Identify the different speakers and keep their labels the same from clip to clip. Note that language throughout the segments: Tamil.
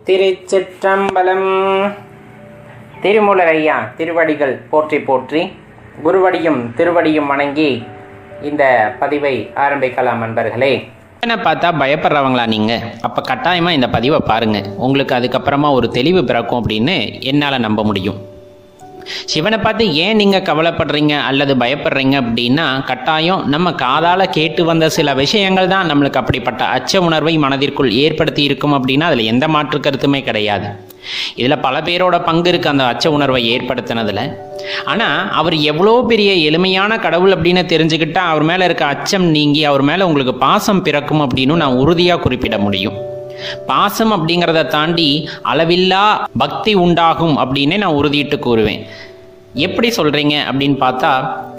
Speaker 1: திருச்சிற்றம்பலம். திருமூலர் ஐயா திருவடிகள் போற்றி போற்றி, குருவடியும் திருவடியும் வணங்கி இந்த பதிவை ஆரம்பிக்கலாம். அன்பர்களே,
Speaker 2: என்ன பார்த்தா பயப்படுறவங்களா நீங்கள்? அப்போ கட்டாயமாக இந்த பதிவை பாருங்கள், உங்களுக்கு அதுக்கப்புறமா ஒரு தெளிவு பிறக்கும் அப்படின்னு என்னால் நம்ப முடியும். சிவனை பார்த்து ஏன் நீங்கள் கவலைப்படுறீங்க அல்லது பயப்படுறீங்க அப்படின்னா, கட்டாயம் நம்ம காதால் கேட்டு வந்த சில விஷயங்கள் தான் நம்மளுக்கு அப்படிப்பட்ட அச்ச உணர்வை மனதிற்குள் ஏற்படுத்தி இருக்கும் அப்படின்னா அதில் எந்த மாற்று கருத்துமே கிடையாது. இதில் பல பேரோட பங்கு இருக்குது அந்த அச்ச உணர்வை ஏற்படுத்தினதில். ஆனால் அவர் எவ்வளோ பெரிய எளிமையான கடவுள் அப்படின்னு தெரிஞ்சுக்கிட்டா அவர் மேலே இருக்க அச்சம் நீங்கி அவர் மேலே உங்களுக்கு பாசம் பிறக்கும் அப்படின்னு நான் உறுதியாக குறிப்பிட முடியும். பாசம் அப்படிங்கிறத தாண்டி அளவில்லா பக்தி உண்டாகும் அப்படின்னே நான் உறுதியிட்டு கூறுவேன். எப்படி சொல்றீங்க அப்படின்னு பார்த்தா,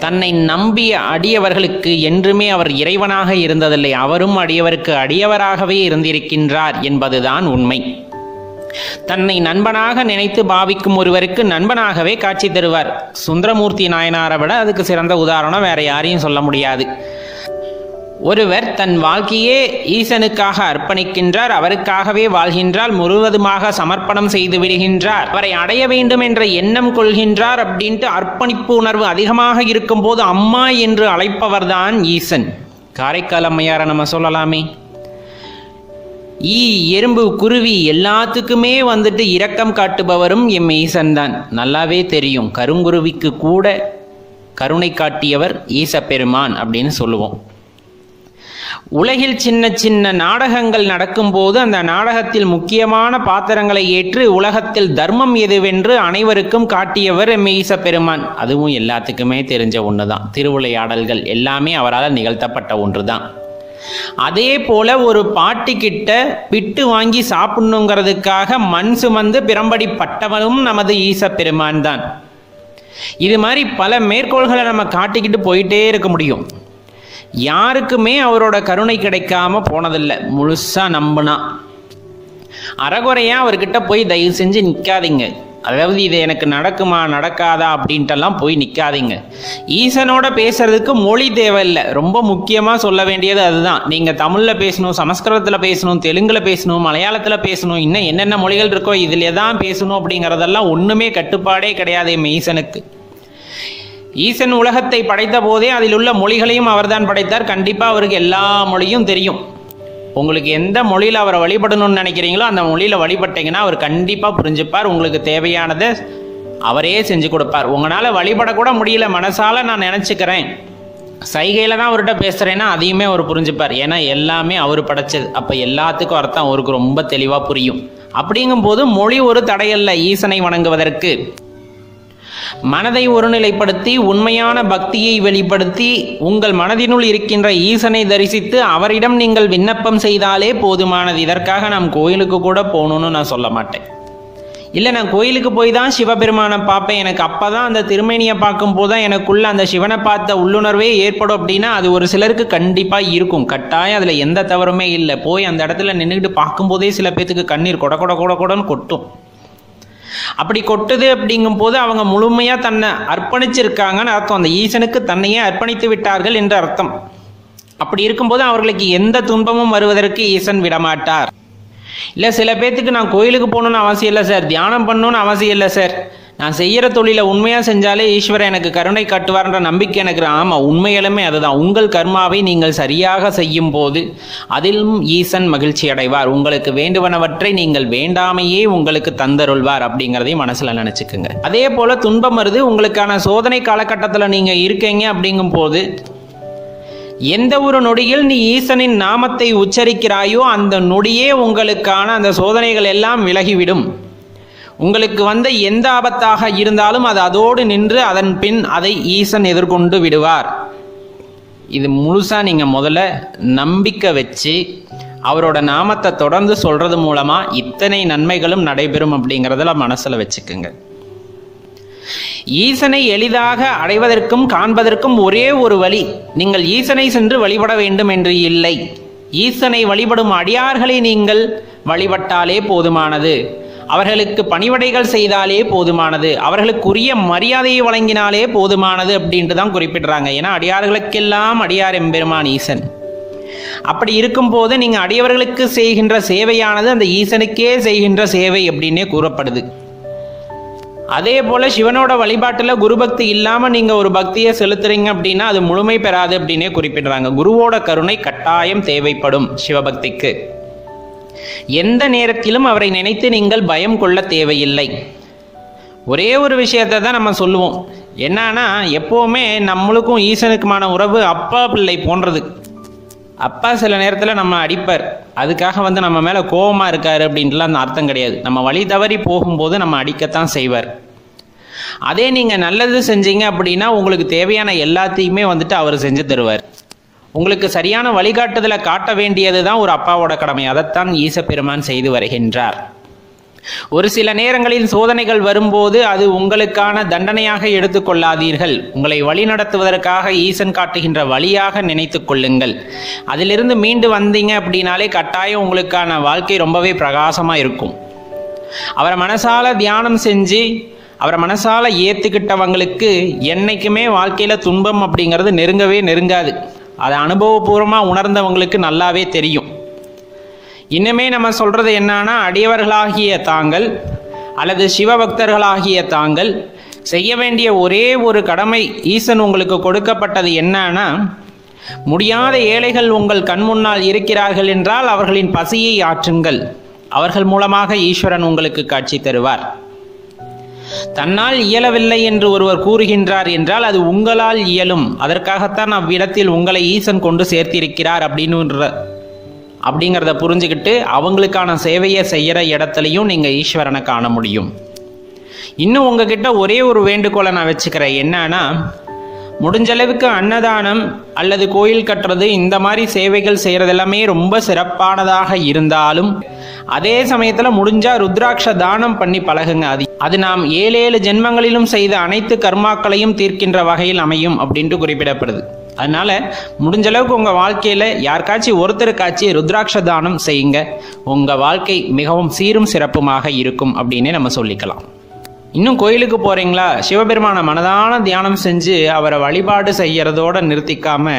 Speaker 2: தன்னை நம்பிய அடியவர்களுக்கு என்றுமே அவர் இறைவனாக இருந்ததில்லை, அவரும் அடியவருக்கு அடியவராகவே இருந்திருக்கின்றார் என்பதுதான் உண்மை. தன்னை நண்பனாக நினைத்து பாவிக்கும் ஒருவருக்கு நண்பனாகவே காட்சி தருவார். சுந்தரமூர்த்தி நாயனாரை விட அதுக்கு சிறந்த உதாரணம் வேற யாரையும் சொல்ல முடியாது. ஒருவர் தன் வாழ்க்கையே ஈசனுக்காக அர்ப்பணிக்கின்றார், அவருக்காகவே வாழ்கின்றார், முழுவதுமாக சமர்ப்பணம் செய்து விடுகின்றார், அவரை அடைய வேண்டும் என்ற எண்ணம் கொள்கின்றார் அப்படின்ட்டு அர்ப்பணிப்பு உணர்வு அதிகமாக இருக்கும் போது அம்மா என்று அழைப்பவர்தான் ஈசன். காரைக்கால் அம்மையாரை நம்ம சொல்லலாமே. எறும்பு குருவி எல்லாத்துக்குமே இரக்கம் காட்டுபவரும் எம் ஈசன் தான். நல்லாவே தெரியும், கருங்குருவிக்கு கூட கருணை காட்டியவர் ஈசப்பெருமான் அப்படின்னு சொல்லுவோம். உலகில் சின்ன சின்ன நாடகங்கள் நடக்கும்போது அந்த நாடகத்தில் முக்கியமான பாத்திரங்களை ஏற்று உலகத்தில் தர்மம் எதுவென்று அனைவருக்கும் காட்டியவர் எம் ஈசப்பெருமான். அதுவும் எல்லாத்துக்குமே தெரிஞ்ச ஒன்று தான். திருவிளையாடல்கள் எல்லாமே அவரால் நிகழ்த்தப்பட்ட ஒன்று தான். அதே போல ஒரு பாட்டிக்கிட்ட பிட்டு வாங்கி சாப்பிடணுங்கிறதுக்காக மண் சுமந்து பிரம்படி பட்டவனும் நமது ஈசப்பெருமான் தான். இது மாதிரி பல மேற்கோள்களை நம்ம காட்டிக்கிட்டு போயிட்டே இருக்க முடியும். யாருக்குமே அவரோட கருணை கிடைக்காம போனதில்லை. முழுசா நம்பினா அறகுறையா அவர்கிட்ட போய் தயவு செஞ்சு நிற்காதீங்க. அதாவது இது எனக்கு நடக்குமா நடக்காதா அப்படின்ட்டெல்லாம் போய் நிற்காதீங்க. ஈசனோட பேசுறதுக்கு மொழி தேவையில்லை. ரொம்ப முக்கியமாக சொல்ல வேண்டியது அதுதான். நீங்கள் தமிழில் பேசணும், சமஸ்கிருதத்தில் பேசணும், தெலுங்கில் பேசணும், மலையாளத்தில் பேசணும், இன்னும் என்னென்ன மொழிகள் இருக்கோ இதில் தான் பேசணும் அப்படிங்கிறதெல்லாம் ஒன்றுமே கட்டுப்பாடே கிடையாது எம் ஈசனுக்கு. ஈசன் உலகத்தை படைத்த போதே அதில் உள்ள மொழிகளையும் அவர்தான் படைத்தார். கண்டிப்பாக அவருக்கு எல்லா மொழியும் தெரியும். உங்களுக்கு எந்த மொழியில் அவரை வழிபடணும்னு நினைக்கிறீங்களோ அந்த மொழியில் வழிபட்டீங்கன்னா அவர் கண்டிப்பாக புரிஞ்சுப்பார். உங்களுக்கு தேவையானதை அவரே செஞ்சு கொடுப்பார். உங்களால் வழிபடக்கூட முடியல, மனசால நான் நினச்சிக்கிறேன், சைகையில் தான் அவர்கிட்ட பேசுகிறேன்னா அதையுமே அவர் புரிஞ்சுப்பார். ஏன்னா எல்லாமே அவர் படைச்சது. அப்போ எல்லாத்துக்கும் அர்த்தம் அவருக்கு ரொம்ப தெளிவாக புரியும். அப்படிங்கும்போது மொழி ஒரு தடையல்ல ஈசனை வணங்குவதற்கு. மனதை ஒருநிலைப்படுத்தி உண்மையான பக்தியை வெளிப்படுத்தி உங்கள் மனதினுள் இருக்கின்ற ஈசனை தரிசித்து அவரிடம் நீங்கள் விண்ணப்பம் செய்தாலே போதுமானது. இதற்காக நான் கோயிலுக்கு கூட போகணும்னு நான் சொல்ல மாட்டேன். இல்லை, நான் கோயிலுக்கு போய் தான் சிவபெருமானை பார்ப்பேன், எனக்கு அப்போ தான் அந்த திருமேனியை பார்க்கும் போது தான் எனக்குள்ள அந்த சிவனை பார்த்த உள்ளுணர்வே ஏற்படும் அப்படின்னா அது ஒரு சிலருக்கு கண்டிப்பாக இருக்கும். கட்டாயம் அதில் எந்த தவறுமே இல்லை. போய் அந்த இடத்துல நின்றுக்கிட்டு பார்க்கும்போதே சில பேத்துக்கு கண்ணீர் கொட கொட கொட கொடன்னு கொட்டும். அப்படி கொட்டுது அப்படிங்கும் போது அவங்க முழுமையாக தன்னை அர்ப்பணிச்சிருக்காங்கன்னு அர்த்தம். அந்த ஈசனுக்கு தன்னையே அர்ப்பணித்து விட்டார்கள் என்று அர்த்தம். அப்படி இருக்கும்போது அவர்களுக்கு எந்த துன்பமும் வருவதற்கு ஈசன் விடமாட்டார். இல்லை, சில பேர்த்துக்கு நான் கோயிலுக்கு போகணுன்னு அவசியம் இல்லை சார், தியானம் பண்ணணும்னு அவசியம் இல்லை சார், நான் செய்கிற தொழிலை உண்மையாக செஞ்சாலே ஈஸ்வரன் எனக்கு கருணை காட்டுவார்ன்ற நம்பிக்கை எனக்கு. ஆமாம், உண்மையிலுமே அதுதான். உங்கள் கர்மாவை நீங்கள் சரியாக செய்யும் போது அதிலும் ஈசன் மகிழ்ச்சி அடைவார். உங்களுக்கு வேண்டுவனவற்றை நீங்கள் வேண்டாமையே உங்களுக்கு தந்தருள்வார் அப்படிங்கிறதையும் மனசில் நினச்சிக்குங்க. அதே போல் துன்பம் வருது, உங்களுக்கான சோதனை காலகட்டத்தில் நீங்கள் இருக்கீங்க அப்படிங்கும் போது எந்த ஒரு நொடியில் நீ ஈசனின் நாமத்தை உச்சரிக்கிறாயோ அந்த நொடியே உங்களுக்கான அந்த சோதனைகள் எல்லாம் விலகிவிடும். உங்களுக்கு வந்த எந்த ஆபத்தாக இருந்தாலும் அது அதோடு நின்று அதன் பின் அதை ஈசன் எதிர்கொண்டு விடுவார். இது முழுசா நீங்க முதல்ல நம்பிக்கை வச்சு அவரோட நாமத்தை தொடர்ந்து சொல்றது மூலமா இத்தனை நன்மைகளும் நடைபெறும் அப்படிங்கிறதுல மனசுல வச்சுக்குங்க. ஈசனை எளிதாக அடைவதற்கும் காண்பதற்கும் ஒரே ஒரு வழி, நீங்கள் ஈசனை சென்று வழிபட வேண்டும் என்று இல்லை. ஈசனை வழிபடும் அடியார்களை நீங்கள் வழிபட்டாலே போதுமானது. அவர்களுக்கு பணிவடைகள் செய்தாலே போதுமானது. அவர்களுக்குரிய மரியாதையை வழங்கினாலே போதுமானது அப்படின்ட்டு தான் குறிப்பிடுறாங்க. ஏன்னா அடியார்களுக்கெல்லாம் அடியார் எம்பெருமான் ஈசன். அப்படி இருக்கும்போது நீங்கள் அடியவர்களுக்கு செய்கின்ற சேவையானது அந்த ஈசனுக்கே செய்கின்ற சேவை அப்படின்னே கூறப்படுது. அதே போல் சிவனோட வழிபாட்டில் குரு பக்தி இல்லாமல் நீங்கள் ஒரு பக்தியை செலுத்துறீங்க அப்படின்னா அது முழுமை பெறாது அப்படின்னே குறிப்பிடுறாங்க. குருவோட கருணை கட்டாயம் தேவைப்படும் சிவபக்திக்கு. எந்த நேரத்திலும் அவரை நினைத்து நீங்கள் பயம் கொள்ள தேவையில்லை. ஒரே ஒரு விஷயத்தை தான் நம்ம சொல்லுவோம், என்னன்னா எப்போவுமே நம்மளுக்கும் ஈசனுக்குமான உறவு அப்பா பிள்ளை போன்றது. அப்பா சில நேரத்தில் நம்ம அடிப்பார், அதுக்காக நம்ம மேலே கோபமாக இருக்கார் அப்படின்ட்டுலாம் அந்த அர்த்தம் கிடையாது. நம்ம வழி தவறி போகும்போது நம்ம அடிக்கத்தான் செய்வார். அதே நீங்கள் நல்லது செஞ்சீங்க அப்படின்னா உங்களுக்கு தேவையான எல்லாத்தையுமே அவர் செஞ்சு தருவார். உங்களுக்கு சரியான வழிகாட்டுதலை காட்ட வேண்டியது தான் ஒரு அப்பாவோட கடமை. அதைத்தான் ஈசப்பெருமான் செய்து வருகின்றார். ஒரு சில நேரங்களில் சோதனைகள் வரும்போது அது உங்களுக்கான தண்டனையாக எடுத்துக்கொள்ளாதீர்கள். உங்களை வழி நடத்துவதற்காக ஈசன் காட்டுகின்ற வழியாக நினைத்து கொள்ளுங்கள். அதிலிருந்து மீண்டு வந்தீங்க அப்படின்னாலே கட்டாயம் உங்களுக்கான வாழ்க்கை ரொம்பவே பிரகாசமாக இருக்கும். அவரை மனசால தியானம் செஞ்சு அவரை மனசால ஏற்றுக்கிட்டவங்களுக்கு என்னைக்குமே வாழ்க்கையில் துன்பம் அப்படிங்கிறது நெருங்கவே நெருங்காது. அதை அனுபவபூர்வமாக உணர்ந்தவங்களுக்கு நல்லாவே தெரியும். இன்னுமே நம்ம சொல்கிறது என்னன்னா, அடியவர்களாகிய தாங்கள் அல்லது சிவபக்தர்களாகிய தாங்கள் செய்ய வேண்டிய ஒரே ஒரு கடமை ஈசன் உங்களுக்கு கொடுக்கப்பட்டது என்னன்னா, முடியாத ஏழைகள் உங்கள் கண் முன்னால் இருக்கிறார்கள் என்றால் அவர்களின் பசியை ஆற்றுங்கள். அவர்கள் மூலமாக ஈஸ்வரன் உங்களுக்கு காட்சி தருவார். தன்னால் இயலவில்லை என்று ஒருவர் கூறுகின்றார் என்றால் அது உங்களால் இயலும். அதற்காகத்தான் அவ்விடத்தில் உங்களை ஈசன் கொண்டு சேர்த்திருக்கிறார் அப்படிங்கிறத புரிஞ்சுக்கிட்டு அவங்களுக்கான சேவையை செய்கிற இடத்துலையும் நீங்கள் ஈஸ்வரனை காண முடியும். இன்னும் உங்ககிட்ட ஒரே ஒரு வேண்டுகோளை நான் வச்சுக்கிறேன், என்னன்னா முடிஞ்சளவுக்கு அன்னதானம் அல்லது கோயில் கட்டுறது இந்த மாதிரி சேவைகள் செய்கிறது எல்லாமே ரொம்ப சிறப்பானதாக இருந்தாலும் அதே சமயத்தில் முடிஞ்சால் ருத்ராட்ச தானம் பண்ணி பழகுங்க. அது நாம் 7 ஜென்மங்களிலும் செய்த அனைத்து கர்மாக்களையும் தீர்க்கின்ற வகையில் அமையும் அப்படின்ட்டு குறிப்பிடப்படுது. அதனால முடிஞ்ச அளவுக்கு உங்கள் வாழ்க்கையில் யாருக்காச்சும் ஒருத்தருக்காச்சும் ருத்ராட்ச தானம் செய்யுங்க. உங்கள் வாழ்க்கை மிகவும் சீரும் சிறப்புமாக இருக்கும் அப்படின்னே நம்ம சொல்லிக்கலாம். இன்னும் கோயிலுக்கு போகிறீங்களா, சிவபெருமான மனதான தியானம் செஞ்சு அவரை வழிபாடு செய்கிறதோடு நிறுத்திக்காம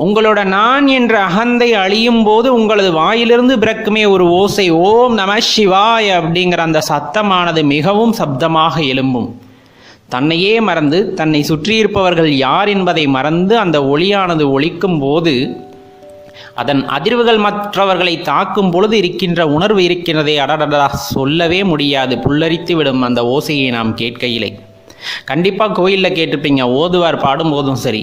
Speaker 2: உங்களோட நான் என்ற அகந்தை அழியும் போது உங்களது வாயிலிருந்து பிறக்குமே ஒரு ஓசை, ஓம் நம சிவாய அப்படிங்கிற அந்த சத்தமானது மிகவும் சப்தமாக எழும்பும். தன்னையே மறந்து தன்னை சுற்றியிருப்பவர்கள் யார் என்பதை மறந்து அந்த ஒளியானது ஒலிக்கும் போது அதன் அதிர்வுகள் மற்றவர்களை தாக்கும் பொழுது இருக்கின்ற உணர்வு இருக்கிறதே, அடடடா சொல்லவே முடியாது, புல்லரித்து விடும் அந்த ஓசையை நாம் கேட்கையிலே. கண்டிப்பாக கோயிலில் கேட்டிருப்பீங்க, ஓதுவார் பாடும்போதும் சரி,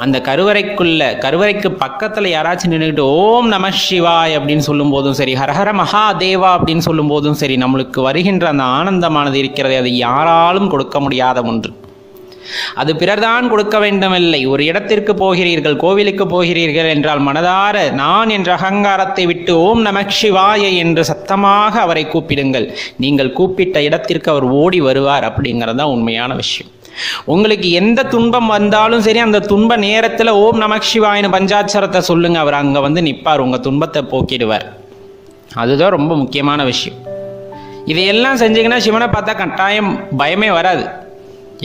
Speaker 2: அந்த கருவறைக்கு பக்கத்தில் யாராச்சும் நின்றுக்கிட்டு ஓம் நம சிவாய் அப்படின்னு சொல்லும் போதும் சரி, ஹரஹர மகாதேவா அப்படின்னு சொல்லும் போதும் சரி, நம்மளுக்கு வருகின்ற அந்த ஆனந்தமானது இருக்கிறதே அது யாராலும் கொடுக்க முடியாத ஒன்று. அது பிறர்தான் கொடுக்க வேண்டுமில்லை. ஒரு இடத்திற்கு போகிறீர்கள், கோவிலுக்கு போகிறீர்கள் என்றால் மனதார நான் என்ற அகங்காரத்தை விட்டு ஓம் நம சிவாய என்று சத்தமாக அவரை கூப்பிடுங்கள். நீங்கள் கூப்பிட்ட இடத்திற்கு அவர் ஓடி வருவார். அப்படிங்கிறது தான் உண்மையான விஷயம். உங்களுக்கு எந்த துன்பம் வந்தாலும் சரி, அந்த துன்ப நேரத்தில் ஓம் நம சிவாயின்னு பஞ்சாட்சரத்தை சொல்லுங்க, அவர் அங்கே நிற்பார், உங்கள் துன்பத்தை போக்கிடுவார். அதுதான் ரொம்ப முக்கியமான விஷயம். இதையெல்லாம் செஞ்சீங்கன்னா சிவனை பார்த்தா கட்டாயம் பயமே வராது.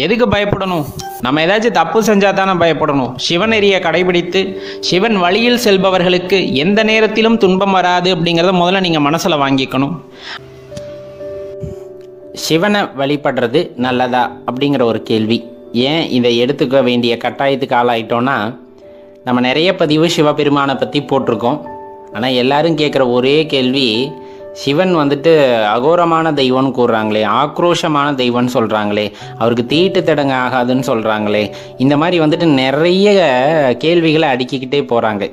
Speaker 2: எதுக்கு பயப்படணும்? நம்ம ஏதாச்சும் தப்பு செஞ்சால் தானே பயப்படணும். சிவநெறியை கடைபிடித்து சிவன் வழியில் செல்பவர்களுக்கு எந்த நேரத்திலும் துன்பம் வராது அப்படிங்கிறத முதல்ல நீங்கள் மனசில் வாங்கிக்கணும்.
Speaker 1: சிவனை வழிபடுறது நல்லதா அப்படிங்கிற ஒரு கேள்வி. ஏன் இதை எடுத்துக்க வேண்டிய கட்டாயத்துக்கு ஆளாயிட்டோன்னா, நம்ம நிறைய பதிவு சிவபெருமானை பற்றி போட்டிருக்கோம். ஆனால் எல்லாரும் கேட்குற ஒரே கேள்வி, சிவன் அகோரமான தெய்வம்னு கூறுறாங்களே, ஆக்ரோஷமான தெய்வம்னு சொல்கிறாங்களே, அவருக்கு தீட்டு தடங்க ஆகாதுன்னு சொல்கிறாங்களே, இந்த மாதிரி நிறைய கேள்விகளை அடுக்கிக்கிட்டே போகிறாங்க.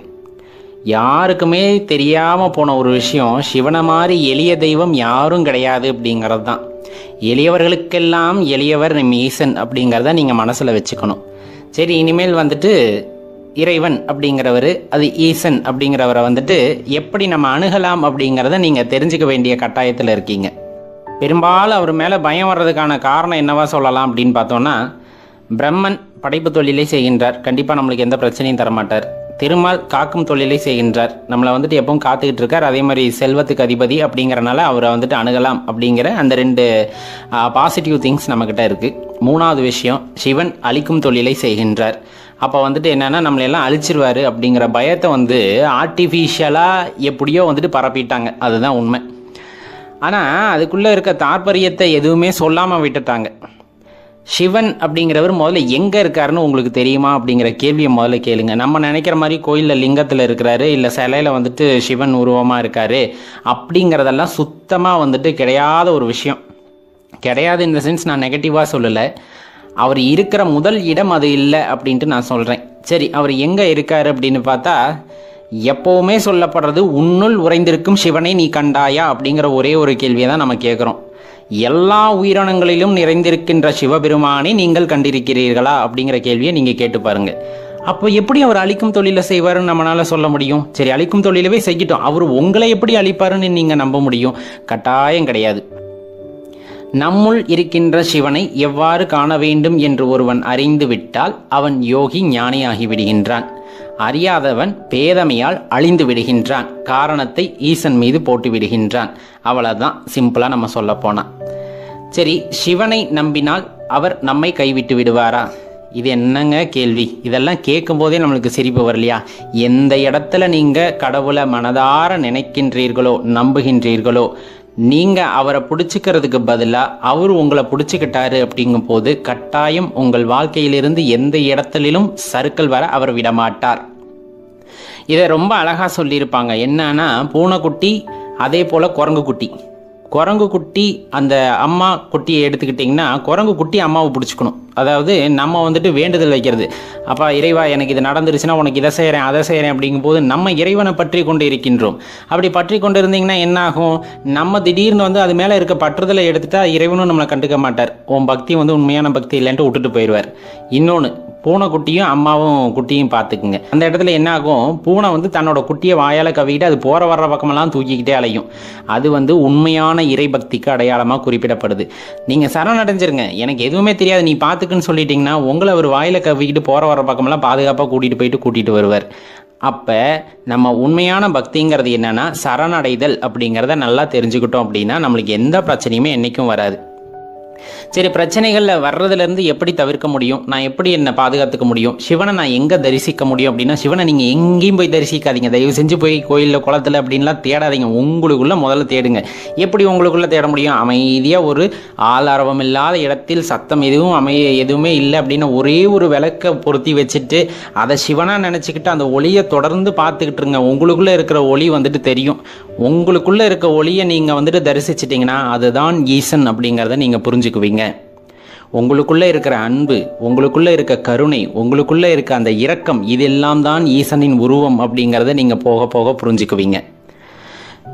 Speaker 1: யாருக்குமே தெரியாமல் போன ஒரு விஷயம், சிவனை மாதிரி எளிய தெய்வம் யாரும் கிடையாது அப்படிங்கிறது தான். எளியவர்களுக்கெல்லாம் எளியவர் ஈசன் அப்படிங்கிறத நீங்கள் மனசில் வச்சுக்கணும். சரி, இனிமேல் இறைவன் அப்படிங்கிறவர், அது ஈசன் அப்படிங்கிறவரை எப்படி நம்ம அணுகலாம் அப்படிங்கிறத நீங்கள் தெரிஞ்சுக்க வேண்டிய கட்டாயத்தில் இருக்கீங்க. பெரும்பாலும் அவர் மேலே பயம் வர்றதுக்கான காரணம் என்னவா சொல்லலாம் அப்படின்னு பார்த்தோன்னா, பிரம்மன் படைப்பு தொழிலை செய்கின்றார், கண்டிப்பாக நம்மளுக்கு எந்த பிரச்சனையும் தரமாட்டார். திருமால் காக்கும் தொழிலை செய்கின்றார், நம்மளை எப்பவும் காத்துக்கிட்டு இருக்கார். அதே மாதிரி செல்வத்துக்கு அதிபதி அப்படிங்கிறனால அவரை அணுகலாம் அப்படிங்கிற அந்த 2 பாசிட்டிவ் திங்ஸ் நம்மக்கிட்ட இருக்குது. 3வது விஷயம், சிவன் அழிக்கும் தொழிலை செய்கின்றார். அப்போ வந்துட்டு என்னென்னா நம்மளையெல்லாம் அழிச்சிருவார் அப்படிங்கிற பயத்தை வந்து ஆர்டிஃபிஷியலாக எப்படியோ வந்துட்டு பரப்பிட்டாங்க. அதுதான் உண்மை. ஆனால் அதுக்குள்ளே இருக்க தாற்பயத்தை எதுவுமே சொல்லாமல் விட்டுட்டாங்க. சிவன் அப்படிங்கிறவர் முதல்ல எங்கே இருக்காருன்னு உங்களுக்கு தெரியுமா அப்படிங்கிற கேள்வியை முதல்ல கேளுங்க. நம்ம நினைக்கிற மாதிரி கோயிலில் லிங்கத்தில் இருக்கிறாரு, இல்லை சிலையில் வந்துட்டு சிவன் உருவமாக இருக்காரு அப்படிங்கிறதெல்லாம் சுத்தமாக வந்துட்டு கிடையாத ஒரு விஷயம். கிடையாது இந்த சென்ஸ் நான் நெகட்டிவாக சொல்லலை. அவர் இருக்கிற முதல் இடம் அது இல்லை அப்படின்ட்டு நான் சொல்கிறேன். சரி, அவர் எங்கே இருக்கார் அப்படின்னு பார்த்தா, எப்போவுமே சொல்லப்படுறது உன்னுள் உறைந்திருக்கும் சிவனை நீ கண்டாயா அப்படிங்கிற ஒரே ஒரு கேள்வியை தான் நம்ம கேட்குறோம். எல்லா உயிரினங்களிலும் நிறைந்திருக்கின்ற சிவபெருமானை நீங்கள் கண்டிருக்கிறீர்களா அப்படிங்கிற கேள்வியை நீங்கள் கேட்டு பாருங்க. அப்போ எப்படி அவர் அழிக்கும் தொழிலை செய்வாருன்னு நம்மளால சொல்ல முடியும்? சரி, அழிக்கும் தொழிலவே செய்யிட்டோம், அவர் உங்களை எப்படி அழிப்பாருன்னு நீங்கள் நம்ப முடியும்? கட்டாயம் கிடையாது. நம்முள் இருக்கின்ற சிவனை எவ்வாறு காண வேண்டும் என்று ஒருவன் அறிந்து விட்டால் அவன் யோகி ஞானியாகி விடுகின்றான். அறியாதவன் பேதமையால் அழிந்து விடுகின்றான். காரணத்தை ஈசன் மீது போட்டு விடுகின்றான். அவ்வளவுதான், சிம்பிளா நம்ம சொல்ல போனா. சரி, சிவனை நம்பினால் அவர் நம்மை கைவிட்டு விடுவாரா? இது என்னங்க கேள்வி? இதெல்லாம் கேட்கும் போதே நம்மளுக்கு சிரிப்பு வரலையா? எந்த இடத்துல நீங்க கடவுளை மனதார நினைக்கின்றீர்களோ, நம்புகின்றீர்களோ, நீங்க அவரை பிடிச்சிக்கிறதுக்கு பதிலாக அவர் உங்களை பிடிச்சிக்கிட்டாரு அப்படிங்கும் போது கட்டாயம் உங்கள் வாழ்க்கையிலிருந்து எந்த இடத்திலும் சறுக்கல் வர அவர் விடமாட்டார். இதை ரொம்ப அழகா சொல்லியிருப்பாங்க. என்னன்னா, பூனைக்குட்டி அதே போல குரங்கு குட்டி அந்த அம்மா குட்டியை எடுத்துக்கிட்டிங்கன்னா குரங்கு குட்டி அம்மாவை பிடிச்சிக்கணும். அதாவது நம்ம வந்துட்டு வேண்டுதல் வைக்கிறது, அப்பா இறைவா எனக்கு இது நடந்துருச்சுன்னா உனக்கு இதை செய்கிறேன் அதை செய்கிறேன் அப்படிங்கும்போது நம்ம இறைவனை பற்றி கொண்டு இருக்கின்றோம். அப்படி பற்றி கொண்டு இருந்தீங்கன்னா என்ன ஆகும்? நம்ம திடீர்னு வந்து அது மேலே இருக்க பற்றுதலை எடுத்துட்டா இறைவனும் நம்மளை கண்டுக்க மாட்டார். உன் பக்தி வந்து உண்மையான பக்தி இல்லைன்ட்டு விட்டுட்டு போயிடுவார். இன்னொன்று, பூனைக்குட்டியும் அம்மாவும் குட்டியும் பார்த்துக்குங்க. அந்த இடத்துல என்ன ஆகும்? பூனை வந்து தன்னோட குட்டியை வாயால் கவிக்கிட்டு அது போகிற வர்ற பக்கமெல்லாம் தூக்கிக்கிட்டே அலையும். அது வந்து உண்மையான இறை பக்திக்கு அடையாளமாக குறிப்பிடப்படுது. நீங்கள் சரணடைஞ்சிருங்க, எனக்கு எதுவுமே தெரியாது நீ பார்த்துக்குன்னு சொல்லிட்டீங்கன்னா உங்களை அவர் வாயில் கவிக்கிட்டு போகிற வர்ற பக்கமெல்லாம் பாதுகாப்பாக கூட்டிகிட்டு வருவார். அப்போ நம்ம உண்மையான பக்திங்கிறது என்னன்னா சரணடைதல் அப்படிங்கிறத நல்லா தெரிஞ்சுக்கிட்டோம் அப்படின்னா நம்மளுக்கு எந்த பிரச்சனையுமே என்றைக்கும் வராது. சரி, பிரச்சனைகளில் வர்றதுலேருந்து எப்படி தவிர்க்க முடியும்? நான் எப்படி என்னை பாதுகாத்துக்க முடியும்? சிவனை நான் எங்கே தரிசிக்க முடியும் அப்படின்னா, சிவனை நீங்கள் எங்கேயும் போய் தரிசிக்காதீங்க. தயவு செஞ்சு போய் கோயிலில் குளத்தில் அப்படின்லாம் தேடாதீங்க. உங்களுக்குள்ளே முதல்ல தேடுங்க. எப்படி உங்களுக்குள்ளே தேட முடியும்? அமைதியாக ஒரு ஆளாரவம் இல்லாத இடத்தில் சத்தம் எதுவுமே இல்லை அப்படின்னு ஒரே ஒரு விளக்கை பொருத்தி வச்சுட்டு அதை சிவனாக நினச்சிக்கிட்டு அந்த ஒளியை தொடர்ந்து பார்த்துக்கிட்டு இருங்க. உங்களுக்குள்ளே இருக்கிற ஒளி வந்துட்டு தெரியும். உங்களுக்குள்ளே இருக்க ஒளியை நீங்கள் வந்துட்டு தரிசிச்சிட்டிங்கன்னா அதுதான் ஈசன் அப்படிங்கிறத நீங்கள் புரிஞ்சுக்குவீங்க. உங்களுக்குள்ளே இருக்கிற அன்பு, உங்களுக்குள்ளே இருக்க கருணை, உங்களுக்குள்ளே இருக்க அந்த இரக்கம், இதெல்லாம் தான் ஈசனின் உருவம் அப்படிங்கிறத நீங்கள் போக போக புரிஞ்சுக்குவீங்க.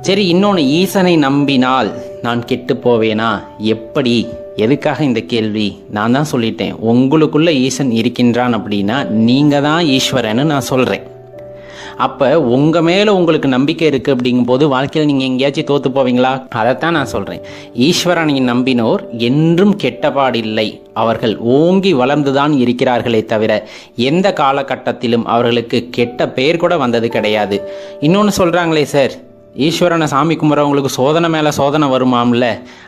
Speaker 1: சரி, இன்னொன்று, ஈசனை நம்பினால் நான் கெட்டு போவேனா? எப்படி? எதுக்காக இந்த கேள்வி? நான் தான் சொல்லிட்டேன், உங்களுக்குள்ளே ஈசன் இருக்கின்றான் அப்படின்னா நீங்கள் தான் ஈஸ்வரன்னு நான் சொல்கிறேன். அப்போ உங்கள் மேலே உங்களுக்கு நம்பிக்கை இருக்குது அப்படிங்கும்போது வாழ்க்கையில் நீங்கள் எங்கேயாச்சும் தோற்று போவீங்களா? அதைத்தான் நான் சொல்கிறேன். ஈஸ்வரனை நம்பினோர் என்றும் கெட்டபாடில்லை. அவர்கள் ஓங்கி வளர்ந்துதான் இருக்கிறார்களே தவிர எந்த காலகட்டத்திலும் அவர்களுக்கு கெட்ட பெயர் கூட வந்தது கிடையாது. இன்னொன்று சொல்கிறாங்களே சார், ஈஸ்வரனை சாமி கும்பிட்றவங்களுக்கு சோதனை மேலே சோதனை வருமாம்ல.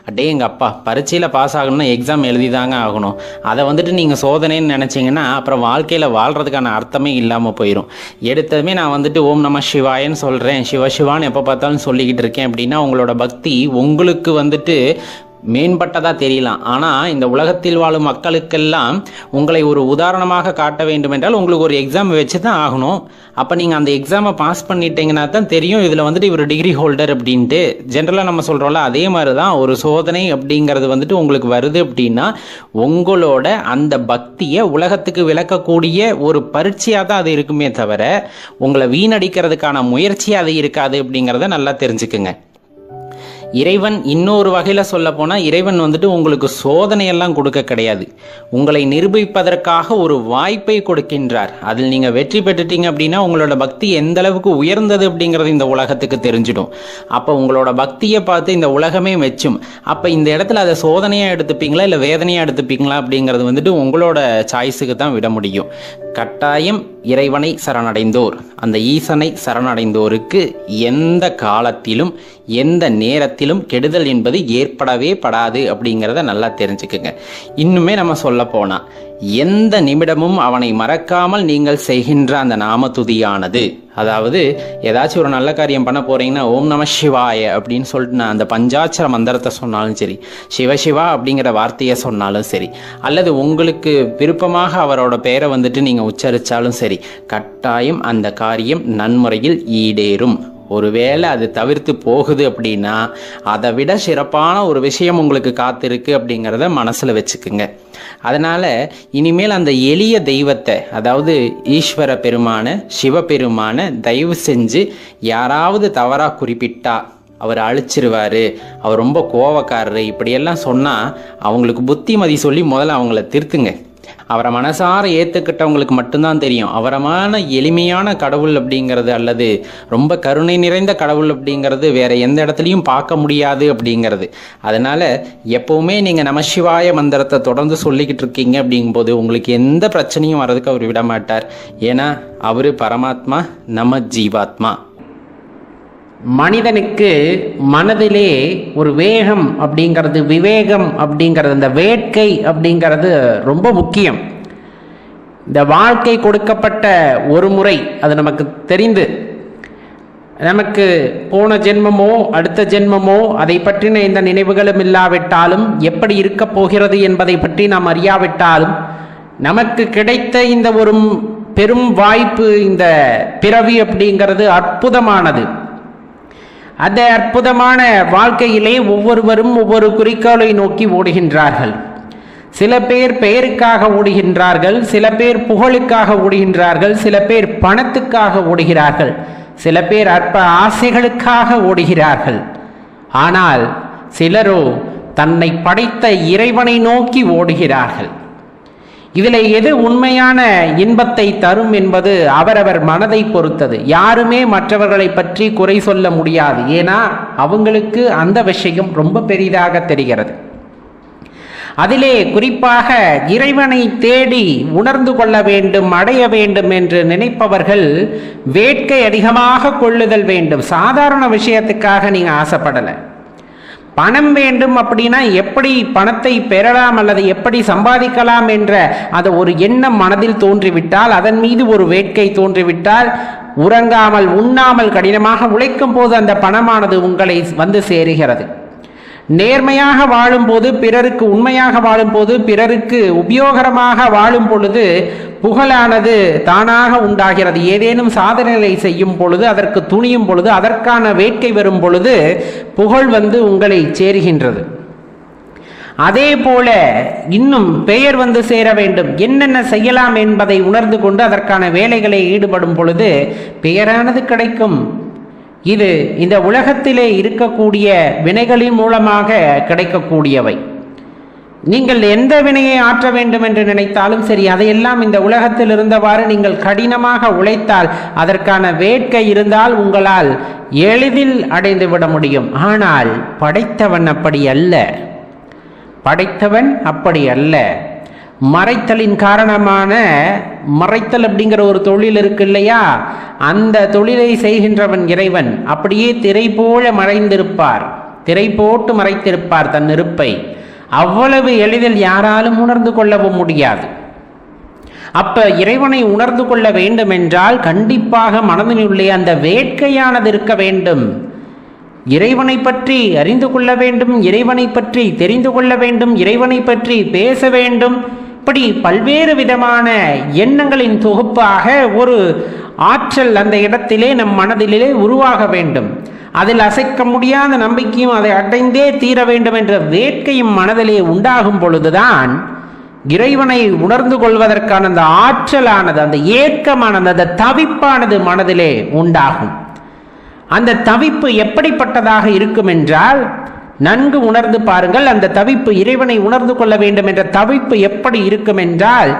Speaker 1: அடே எங்கள் அப்பா, பரீட்சையில் பாஸ் ஆகணும்னா எக்ஸாம் எழுதி தாங்க ஆகணும். அதை வந்துட்டு நீங்கள் சோதனைன்னு நினச்சிங்கன்னா அப்புறம் வாழ்க்கையில் வாழ்கிறதுக்கான அர்த்தமே இல்லாமல் போயிடும். எடுத்ததுமே நான் வந்துட்டு ஓம் நம சிவாயன்னு சொல்கிறேன், சிவான்னு எப்போ பார்த்தாலும் சொல்லிக்கிட்டு இருக்கேன் அப்படின்னா உங்களோட பக்தி உங்களுக்கு வந்துட்டு மேம்பட்டதாக தெரியலாம். ஆனால் இந்த உலகத்தில் வாழும் மக்களுக்கெல்லாம் உங்களை ஒரு உதாரணமாக காட்ட வேண்டும் என்றால் உங்களுக்கு ஒரு எக்ஸாம் வச்சு தான் ஆகணும். அப்போ நீங்கள் அந்த எக்ஸாமை பாஸ் பண்ணிட்டீங்கன்னா தான் தெரியும் இதில் வந்துட்டு இவர் டிகிரி ஹோல்டர் அப்படின்ட்டு. ஜென்ரலாக நம்ம சொல்கிறோம்ல, அதே மாதிரி தான் ஒரு சோதனை அப்படிங்கிறது வந்துட்டு உங்களுக்கு வருது அப்படின்னா உங்களோட அந்த பக்தியை உலகத்துக்கு விளக்கக்கூடிய ஒரு பரீட்சையாக தான் அது இருக்குமே தவிர உங்களை வீணடிக்கிறதுக்கான முயற்சி அது இருக்காது அப்படிங்கிறத நல்லா தெரிஞ்சுக்குங்க. இறைவன் இன்னொரு வகையில் சொல்ல போனால் இறைவன் வந்துட்டு உங்களுக்கு சோதனையெல்லாம் கொடுக்க கிடையாது, உங்களை நிரூபிப்பதற்காக ஒரு வாய்ப்பை கொடுக்கின்றார். அதில் நீங்கள் வெற்றி பெற்றுட்டீங்க அப்படின்னா உங்களோட பக்தி எந்த அளவுக்கு உயர்ந்தது அப்படிங்கிறது இந்த உலகத்துக்கு தெரிஞ்சிடும். அப்போ உங்களோட பக்தியை பார்த்து இந்த உலகமே மெச்சும். அப்போ இந்த இடத்துல அதை சோதனையாக எடுத்துப்பீங்களா இல்லை வேதனையாக எடுத்துப்பீங்களா அப்படிங்கிறது வந்துட்டு உங்களோட சாய்ஸுக்கு தான் விட முடியும். கட்டாயம் இறைவனை சரணடைந்தோர், அந்த ஈசனை சரணடைந்தோருக்கு எந்த காலத்திலும் எந்த நேரத்திலும் இடத்திலும் கெடுதல் என்பது ஏற்படவே படாது அப்படிங்கிறத நல்லா தெரிஞ்சுக்குங்க. இன்னுமே நம்ம சொல்ல போனா எந்த நிமிடமும் அவனை மறக்காமல் நீங்கள் செய்கின்ற அந்த நாம துதியானது, அதாவது ஏதாச்சும் ஒரு நல்ல காரியம் பண்ண போறீங்கன்னா ஓம் நம சிவாய அப்படின்னு சொல்லிட்டு நான் அந்த பஞ்சாட்சர மந்திரத்தை சொன்னாலும் சரி, சிவசிவா அப்படிங்கிற வார்த்தையை சொன்னாலும் சரி, அல்லது உங்களுக்கு விருப்பமாக அவரோட பெயரை வந்துட்டு நீங்க உச்சரிச்சாலும் சரி, கட்டாயம் அந்த காரியம் நன்முறையில் ஈடேறும். ஒருவேளை அது தவிர்த்து போகுது அப்படின்னா அதை விட சிறப்பான ஒரு விஷயம் உங்களுக்கு காத்திருக்கு அப்படிங்கிறத மனசில் வச்சுக்குங்க. அதனால் இனிமேல் அந்த எளிய தெய்வத்தை, அதாவது ஈஸ்வர பெருமான சிவபெருமான தயவு செஞ்சு யாராவது தவறாக குறிப்பிட்டா அவர் அழிச்சிருவார், அவர் ரொம்ப கோவக்காரரு இப்படியெல்லாம் சொன்னால் அவங்களுக்கு புத்திமதி சொல்லி முதல்ல அவங்கள திருத்துங்க. அவரை மனசார ஏற்றுக்கிட்டவங்களுக்கு மட்டும்தான் தெரியும் அவரமான எளிமையான கடவுள் அப்படிங்கிறது, அல்லது ரொம்ப கருணை நிறைந்த கடவுள் அப்படிங்கிறது வேற எந்த இடத்துலையும் பார்க்க முடியாது அப்படிங்கிறது. அதனால எப்பவுமே நீங்கள் நமசிவாய மந்திரத்தை தொடர்ந்து சொல்லிக்கிட்டு இருக்கீங்க அப்படிங்கும்போது உங்களுக்கு எந்த பிரச்சனையும் வர்றதுக்கு அவர் விட மாட்டார். ஏன்னா அவர் பரமாத்மா, நம்ம ஜீவாத்மா.
Speaker 2: மனிதனுக்கு மனதிலே ஒரு வேகம் அப்படிங்கிறது, விவேகம் அப்படிங்கிறது, இந்த வேட்கை அப்படிங்கிறது ரொம்ப முக்கியம். இந்த வாழ்க்கை கொடுக்கப்பட்ட ஒரு முறை அது நமக்கு தெரிந்து, நமக்கு போன ஜென்மமோ அடுத்த ஜென்மமோ அதை பற்றின எந்த நினைவுகளும் இல்லாவிட்டாலும், எப்படி இருக்க போகிறது என்பதை பற்றி நாம் அறியாவிட்டாலும், நமக்கு கிடைத்த இந்த ஒரு பெரும் வாய்ப்பு, இந்த பிறவி அப்படிங்கிறது அற்புதமானது. அந்த அற்புதமான வாழ்க்கையிலே ஒவ்வொருவரும் ஒவ்வொரு குறிக்கோளை நோக்கி ஓடுகின்றார்கள். சில பேர் பெயருக்காக ஓடுகின்றார்கள், சில பேர் புகழுக்காக ஓடுகின்றார்கள், சில பேர் பணத்துக்காக ஓடுகிறார்கள், சில பேர் அற்ப ஆசைகளுக்காக ஓடுகிறார்கள். ஆனால் சிலரோ தன்னை படைத்த இறைவனை நோக்கி ஓடுகிறார்கள். இதில் எது உண்மையான இன்பத்தை தரும் என்பது அவரவர் மனதை பொறுத்தது. யாருமே மற்றவர்களை பற்றி குறை சொல்ல முடியாது. ஏன்னா அவங்களுக்கு அந்த விஷயம் ரொம்ப பெரிதாக தெரிகிறது. அதிலே குறிப்பாக இறைவனை தேடி உணர்ந்து கொள்ள வேண்டும், அடைய வேண்டும் என்று நினைப்பவர்கள் வேட்கை அதிகமாக கொள்ளுதல் வேண்டும். சாதாரண விஷயத்துக்காக நீங்க ஆசைப்படலை. பணம் வேண்டும் அப்படின்னா எப்படி பணத்தை பெறலாம் அல்லது எப்படி சம்பாதிக்கலாம் என்ற அந்த ஒரு எண்ணம் மனதில் தோன்றிவிட்டால், அதன் மீது ஒரு வேட்கை தோன்றிவிட்டால், உறங்காமல் உண்ணாமல் கடினமாக உழைக்கும் போது அந்த பணமானது உங்களை வந்து சேருகிறது. நேர்மையாக வாழும்போது, பிறருக்கு உண்மையாக வாழும்போது, பிறருக்கு உபயோகரமாக வாழும் பொழுது புகழானது தானாக உண்டாகிறது. ஏதேனும் சாதனைகளை செய்யும் பொழுது, அதற்கு துணியும் பொழுது, அதற்கான வேட்கை வரும் பொழுது புகழ் வந்து உங்களை சேருகின்றது. அதே போல இன்னும் பெயர் வந்து சேர வேண்டும், என்னென்ன செய்யலாம் என்பதை உணர்ந்து கொண்டு அதற்கான வேலைகளை ஈடுபடும் பொழுது பெயரானது கிடைக்கும். இது இந்த உலகத்திலே இருக்கக்கூடிய வினைகளின் மூலமாக கிடைக்கக்கூடியவை. நீங்கள் எந்த வினையை ஆற்ற வேண்டும் என்று நினைத்தாலும் சரி, அதையெல்லாம் இந்த உலகத்தில் இருந்தவாறு நீங்கள் கடினமாக உழைத்தால், அதற்கான வேட்கை இருந்தால் உங்களால் எளிதில் அடைந்து விட முடியும். ஆனால் படைத்தவன் அப்படி அல்ல. படைத்தவன் அப்படி அல்ல. மறைத்தலின் காரணமான, மறைத்தல் அப்படிங்கிற ஒரு தொழில் இருக்கு இல்லையா, அந்த தொழிலை செய்கின்றவன் இறைவன். அப்படியே திரை போல மறைந்திருப்பார், திரை போட்டு மறைத்திருப்பார் தன் இருப்பை. அவ்வளவு எளிதில் யாராலும் உணர்ந்து கொள்ளவும் முடியாது. அப்ப இறைவனை உணர்ந்து கொள்ள வேண்டும் என்றால் கண்டிப்பாக மனதினுள்ளே அந்த வேட்கையானது இருக்க வேண்டும். இறைவனை பற்றி அறிந்து கொள்ள வேண்டும், இறைவனை பற்றி தெரிந்து கொள்ள வேண்டும், இறைவனை பற்றி பேச வேண்டும். இப்படி பல்வேறு விதமான எண்ணங்களின் தொகுப்பாக ஒரு ஆற்றல் அந்த இடத்திலே நம் மனதிலே உருவாக வேண்டும். அதில் அசைக்க முடியாத நம்பிக்கையும் அதை அடைந்தே தீர வேண்டும் என்ற வேட்கையும் மனதிலே உண்டாகும் பொழுதுதான் இறைவனை உணர்ந்து கொள்வதற்கான அந்த ஆற்றலானது, அந்த ஏக்கமானது, அந்த தவிப்பானது மனதிலே உண்டாகும். அந்த தவிப்பு எப்படிப்பட்டதாக இருக்கும் என்றால், நன்கு உணர்ந்து பாருங்கள். அந்த தவிப்பு, இறைவனை உணர்ந்து கொள்ள வேண்டும் என்ற தவிப்பு எப்படி இருக்கும் என்றால்,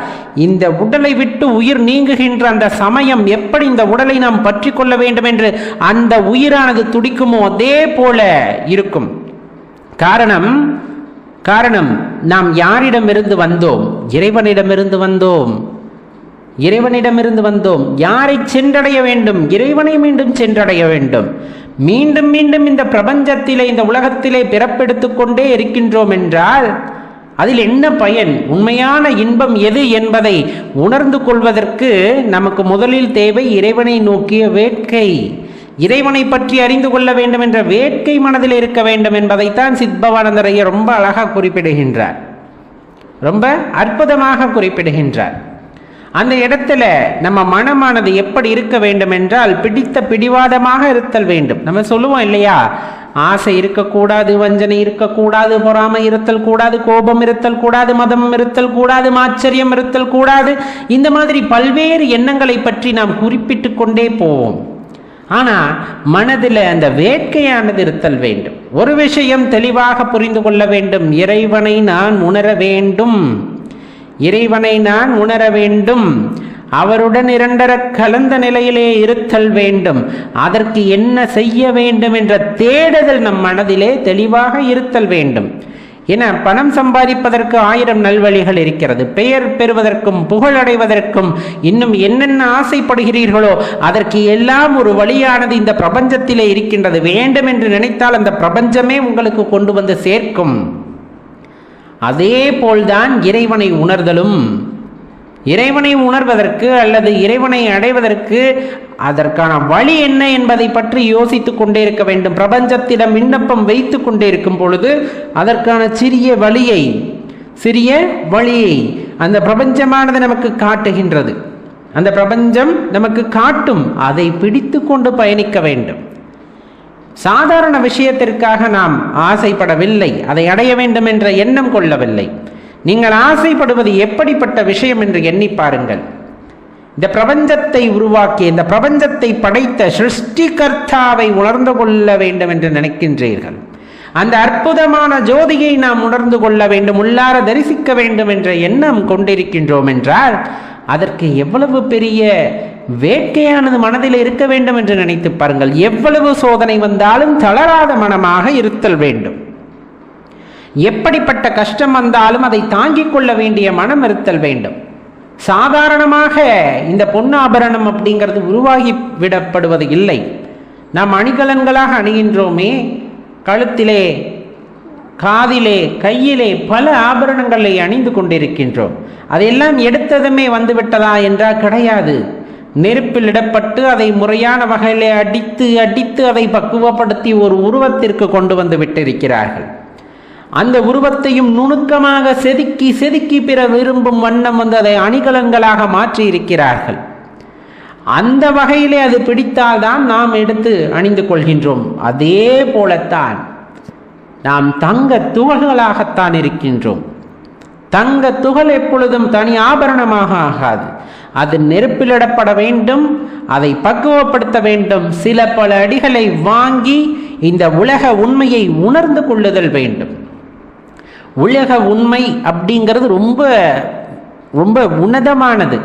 Speaker 2: இந்த உடலை விட்டு உயிர் நீங்குகின்ற அந்த சமயம் எப்படி இந்த உடலை நாம் பற்றி கொள்ள வேண்டும் என்று அந்த உயிரானது துடிக்குமோ அதே போல இருக்கும். காரணம் நாம் யாரிடமிருந்து வந்தோம்? இறைவனிடமிருந்து வந்தோம். இறைவனிடமிருந்து வந்தோம். யாரை சென்றடைய வேண்டும்? இறைவனை மீண்டும் சென்றடைய வேண்டும்.
Speaker 1: மீண்டும் மீண்டும் இந்த பிரபஞ்சத்திலே, இந்த உலகத்திலே பிறப்பெடுத்து கொண்டே இருக்கின்றோம் என்றால் அதில் என்ன பயன்? உண்மையான இன்பம் எது என்பதை உணர்ந்து கொள்வதற்கு நமக்கு முதலில் தேவை இறைவனை நோக்கிய வேட்கை. இறைவனை பற்றி அறிந்து கொள்ள வேண்டும் என்ற வேட்கை மனதில் இருக்க வேண்டும் என்பதைத்தான் சித்பவானந்தர் ஐயர் ரொம்ப அழகாக குறிப்பிடுகின்றார், ரொம்ப அற்புதமாக குறிப்பிடுகின்றார். அந்த இடத்துல நம்ம மனமானது எப்படி இருக்க வேண்டும் என்றால் பிடித்த பிடிவாதமாக இருத்தல் வேண்டும். நம்ம சொல்லுவோம் இல்லையா, ஆசை இருக்கக்கூடாது, வஞ்சனை இருக்கக்கூடாது, பொறாமை இருத்தல் கூடாது, கோபம் இருத்தல் கூடாது, மதம் இருத்தல் கூடாது, ஆச்சரியம் இருத்தல் கூடாது. இந்த மாதிரி பல்வேறு எண்ணங்களை பற்றி நாம் குறிப்பிட்டு கொண்டே போவோம். ஆனால் மனதில் அந்த வேட்கையானது இருத்தல் வேண்டும். ஒரு விஷயம் தெளிவாக புரிந்து கொள்ள வேண்டும், இறைவனை நான் உணர வேண்டும், இறைவனை நான் உணர வேண்டும், அவருடன் இரண்டர கலந்த நிலையிலே இருத்தல் வேண்டும். அதற்கு என்ன செய்ய வேண்டும் என்ற தேடுதல் நம் மனதிலே தெளிவாக இருத்தல் வேண்டும். என பணம் சம்பாதிப்பதற்கு 1000 நல்வழிகள் இருக்கிறது. பெயர் பெறுவதற்கும் புகழடைவதற்கும் இன்னும் என்னென்ன ஆசைப்படுகிறீர்களோ அதற்கு எல்லாம் ஒரு வழியானது இந்த பிரபஞ்சத்திலே இருக்கின்றது. வேண்டும் என்று நினைத்தால் அந்த பிரபஞ்சமே உங்களுக்கு கொண்டு வந்து சேர்க்கும். அதே போல்தான் இறைவனை உணர்தலும். இறைவனை உணர்வதற்கு அல்லது இறைவனை அடைவதற்கு அதற்கான வழி என்ன என்பதை பற்றி யோசித்துக் கொண்டே இருக்க வேண்டும். பிரபஞ்சத்திடம் விண்ணப்பம் வைத்து கொண்டே இருக்கும் பொழுது அதற்கான சிறிய வழியை அந்த பிரபஞ்சமானது நமக்கு காட்டுகின்றது. அந்த பிரபஞ்சம் நமக்கு காட்டும், அதை பிடித்து கொண்டு பயணிக்க வேண்டும். சாதாரண விஷயத்திற்காக நாம் ஆசைப்படவில்லை, அதை அடைய வேண்டும் என்ற எண்ணம் கொள்ளவில்லை. நீங்கள் ஆசைப்படுவது எப்படிப்பட்ட விஷயம் என்று எண்ணி பாருங்கள். இந்த பிரபஞ்சத்தை உருவாக்கிய, இந்த பிரபஞ்சத்தை படைத்த சிருஷ்டிகர்த்தாவை உணர்ந்து கொள்ள வேண்டும் என்று நினைக்கின்றீர்கள். அந்த அற்புதமான ஜோதியை நாம் உணர்ந்து கொள்ள வேண்டும், உள்ளார தரிசிக்க வேண்டும் என்ற எண்ணம் கொண்டிருக்கின்றோம் என்றால் அதற்கு எவ்வளவு பெரிய வேட்கையானது மனதில் இருக்க வேண்டும் என்று நினைத்து பாருங்கள். எவ்வளவு சோதனை வந்தாலும் தளராத மனமாக இருத்தல் வேண்டும். எப்படிப்பட்ட கஷ்டம் வந்தாலும் அதை தாங்கிக் கொள்ள வேண்டிய மனம் இருத்தல் வேண்டும். சாதாரணமாக இந்த பொன்னாபரணம் அப்படிங்கிறது உருவாகி விடப்படுவது இல்லை. நாம் அணிகலன்களாக அணிகின்றோமே, கழுத்திலே, காதிலே, கையிலே பல ஆபரணங்களை அணிந்து கொண்டிருக்கின்றோம். அதையெல்லாம் எடுத்ததுமே வந்து விட்டதா என்றால் கிடையாது. நெருப்பில் இடப்பட்டு அதை முறையான வகையிலே அடித்து அதை பக்குவப்படுத்தி ஒரு உருவத்திற்கு கொண்டு வந்து விட்டிருக்கிறார்கள். அந்த உருவத்தையும் நுணுக்கமாக செதுக்கி பிற விரும்பும் வண்ணம் வந்து அதை அணிகலன்களாக மாற்றி இருக்கிறார்கள். அந்த வகையிலே அது பிடித்தால்தான் நாம் எடுத்து அணிந்து கொள்கின்றோம். அதே போலத்தான் நாம் தங்க துகள்களாகத்தான் இருக்கின்றோம். தங்க துகள் எப்பொழுதும் தனி ஆபரணமாக ஆகாது. அது நெருப்பிலிடப்பட வேண்டும், அதை பக்குவப்படுத்த வேண்டும். சில பல அடிகளை வாங்கி இந்த உலக உண்மையை உணர்ந்து கொள்ளுதல் வேண்டும். உலக உண்மை அப்படிங்கிறது ரொம்ப ரொம்ப உன்னதமானது.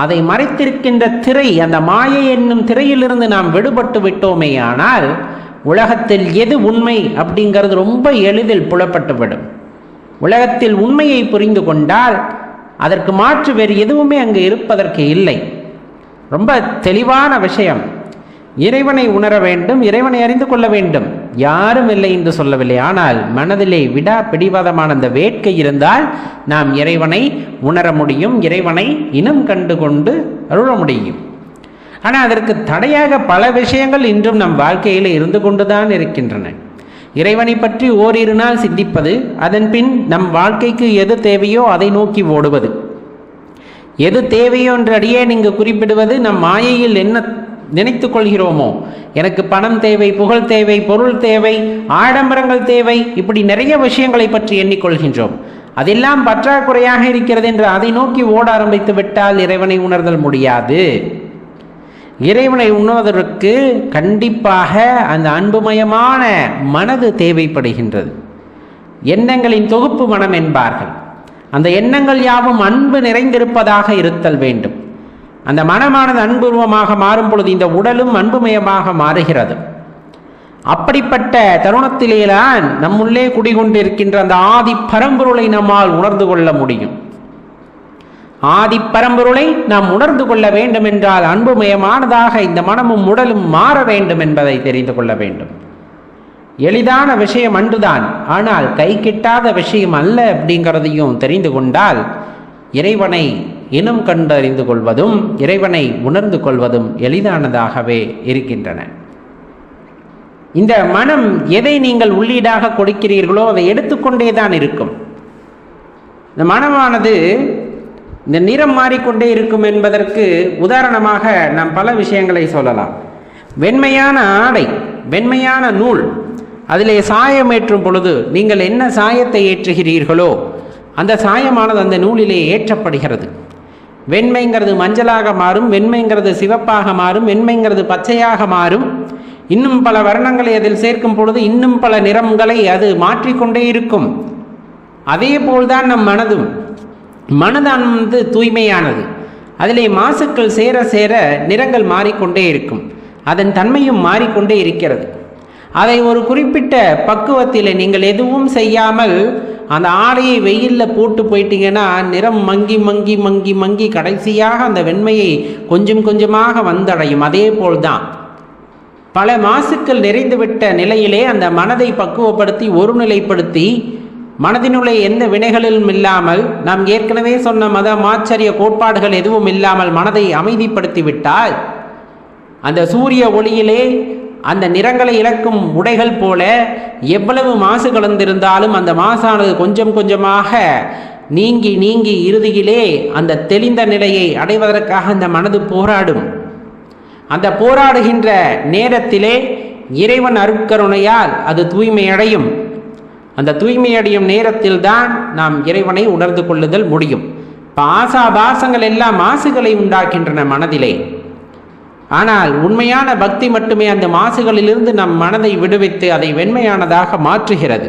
Speaker 1: அதை மறைத்திருக்கின்ற திரை, அந்த மாயை என்னும் திரையிலிருந்து நாம் விடுபட்டு விட்டோமே ஆனால் உலகத்தில் எது உண்மை அப்படிங்கிறது ரொம்ப எளிதில் புலப்பட்டுவிடும். உலகத்தில் உண்மையை புரிந்து கொண்டால் அதற்கு மாற்று வேறு எதுவுமே அங்கு இருப்பதற்கு இல்லை. ரொம்ப தெளிவான விஷயம். இறைவனை உணர வேண்டும், இறைவனை அறிந்து கொள்ள வேண்டும். யாரும் இல்லை என்று சொல்லவில்லை. ஆனால் மனதிலே விடா பிடிவாதமான அந்த வேட்கை இருந்தால் நாம் இறைவனை உணர முடியும், இறைவனை இனம் கண்டு கொண்டு அருள முடியும். ஆனால் அதற்கு தடையாக பல விஷயங்கள் இன்றும் நம் வாழ்க்கையில் இருந்து கொண்டுதான் இருக்கின்றன. இறைவனை பற்றி ஓரிரு நாள் சிந்திப்பது, அதன் பின் நம் வாழ்க்கைக்கு எது தேவையோ அதை நோக்கி ஓடுவது. எது தேவையோ என்று அடியே நீங்கள் குறிப்பிடுவது, நம் மாயையில் என்ன நினைத்து கொள்கிறோமோ, எனக்கு பணம் தேவை, புகழ் தேவை, பொருள் தேவை, ஆடம்பரங்கள் தேவை, இப்படி நிறைய விஷயங்களை பற்றி எண்ணிக்கொள்கின்றோம். அதெல்லாம் பற்றாக்குறையாக இருக்கிறது என்று அதை நோக்கி ஓட ஆரம்பித்து விட்டால் இறைவனை உணர்தல் முடியாது. இறைவனை உணர்வதற்கு கண்டிப்பாக அந்த அன்புமயமான மனது தேவைப்படுகின்றது. எண்ணங்களின் தொகுப்பு மனம் என்பார்கள். அந்த எண்ணங்கள் யாவும் அன்பு நிறைந்திருப்பதாக இருத்தல் வேண்டும். அந்த மனமானது அன்புருவமாக மாறும் பொழுது இந்த உடலும் அன்புமயமாக மாறுகிறது. அப்படிப்பட்ட தருணத்திலேதான் நம்முள்ளே குடிகொண்டிருக்கின்ற அந்த ஆதி பரம்பொருளை நம்மால் உணர்ந்து கொள்ள முடியும். ஆதி பரம்பொருளை நாம் உணர்ந்து கொள்ள வேண்டும் என்றால் அன்புமயமானதாக இந்த மனமும் உடலும் மாற வேண்டும் என்பதை தெரிந்து கொள்ள வேண்டும். எளிதான விஷயம் அன்றுதான், ஆனால் கை கிட்டாத விஷயம் அல்ல அப்படிங்கிறதையும் தெரிந்து கொண்டால் இறைவனை இனம் கண்டறிந்து கொள்வதும் இறைவனை உணர்ந்து கொள்வதும் எளிதானதாகவே இருக்கின்றன. இந்த மனம் எதை நீங்கள் உள்ளீடாக கொடுக்கிறீர்களோ அதை எடுத்துக்கொண்டே தான் இருக்கும். இந்த மனமானது இந்த நிறம் மாறிக்கொண்டே இருக்கும் என்பதற்கு உதாரணமாக நாம் பல விஷயங்களை சொல்லலாம். வெண்மையான ஆடை, வெண்மையான நூல், அதிலே சாயம் ஏற்றும் பொழுது நீங்கள் என்ன சாயத்தை ஏற்றுகிறீர்களோ அந்த சாயமானது அந்த நூலிலே ஏற்றப்படுகிறது. வெண்மைங்கிறது மஞ்சளாக மாறும், வெண்மைங்கிறது சிவப்பாக மாறும், வெண்மைங்கிறது பச்சையாக மாறும். இன்னும் பல வர்ணங்களை அதில் சேர்க்கும் பொழுது இன்னும் பல நிறங்களை அது மாற்றிக்கொண்டே இருக்கும். அதே போல்தான் நம் மனதும். மனதானது தூய்மையானது. அதிலே மாசுக்கள் சேர சேர நிறங்கள் மாறிக்கொண்டே இருக்கும். அதன் தன்மையும் மாறிக்கொண்டே இருக்கிறது. அதை ஒரு குறிப்பிட்ட பக்குவத்தில் நீங்கள் எதுவும் செய்யாமல் அந்த ஆடையை வெயிலில் போட்டு போயிட்டீங்கன்னா நிறம் மங்கி மங்கி மங்கி மங்கி கடைசியாக அந்த வெண்மையை கொஞ்சம் கொஞ்சமாக வந்தடையும். அதே போல்தான் பல மாசுக்கள் நிறைந்துவிட்ட நிலையிலே அந்த மனதை பக்குவப்படுத்தி ஒருநிலைப்படுத்தி மனதினுடைய எந்த வினைகளிலும் இல்லாமல் நாம் ஏற்கனவே சொன்ன மத ஆச்சரிய கோட்பாடுகள் எதுவும் இல்லாமல் மனதை அமைதிப்படுத்திவிட்டால் அந்த சூரிய ஒளியிலே அந்த நிறங்களை இழக்கும் உடைகள் போல எவ்வளவு மாசு கலந்திருந்தாலும் அந்த மாசானது கொஞ்சம் கொஞ்சமாக நீங்கி நீங்கி இறுதியிலே அந்த தெளிந்த நிலையை அடைவதற்காக அந்த மனது போராடும். அந்த போராடுகின்ற நேரத்திலே இறைவன் அருட்கருணையால் அது தூய்மையடையும். அந்த தூய்மையடையும் நேரத்தில் தான் நாம் இறைவனை உணர்ந்து கொள்ளுதல் முடியும். ஆசாபாசங்கள் எல்லாம் மாசுகளை உண்டாக்கின்றன மனதிலே. ஆனால் உண்மையான பக்தி மட்டுமே அந்த மாசுகளிலிருந்து நம் மனதை விடுவித்து அதை வெண்மையானதாக மாற்றுகிறது.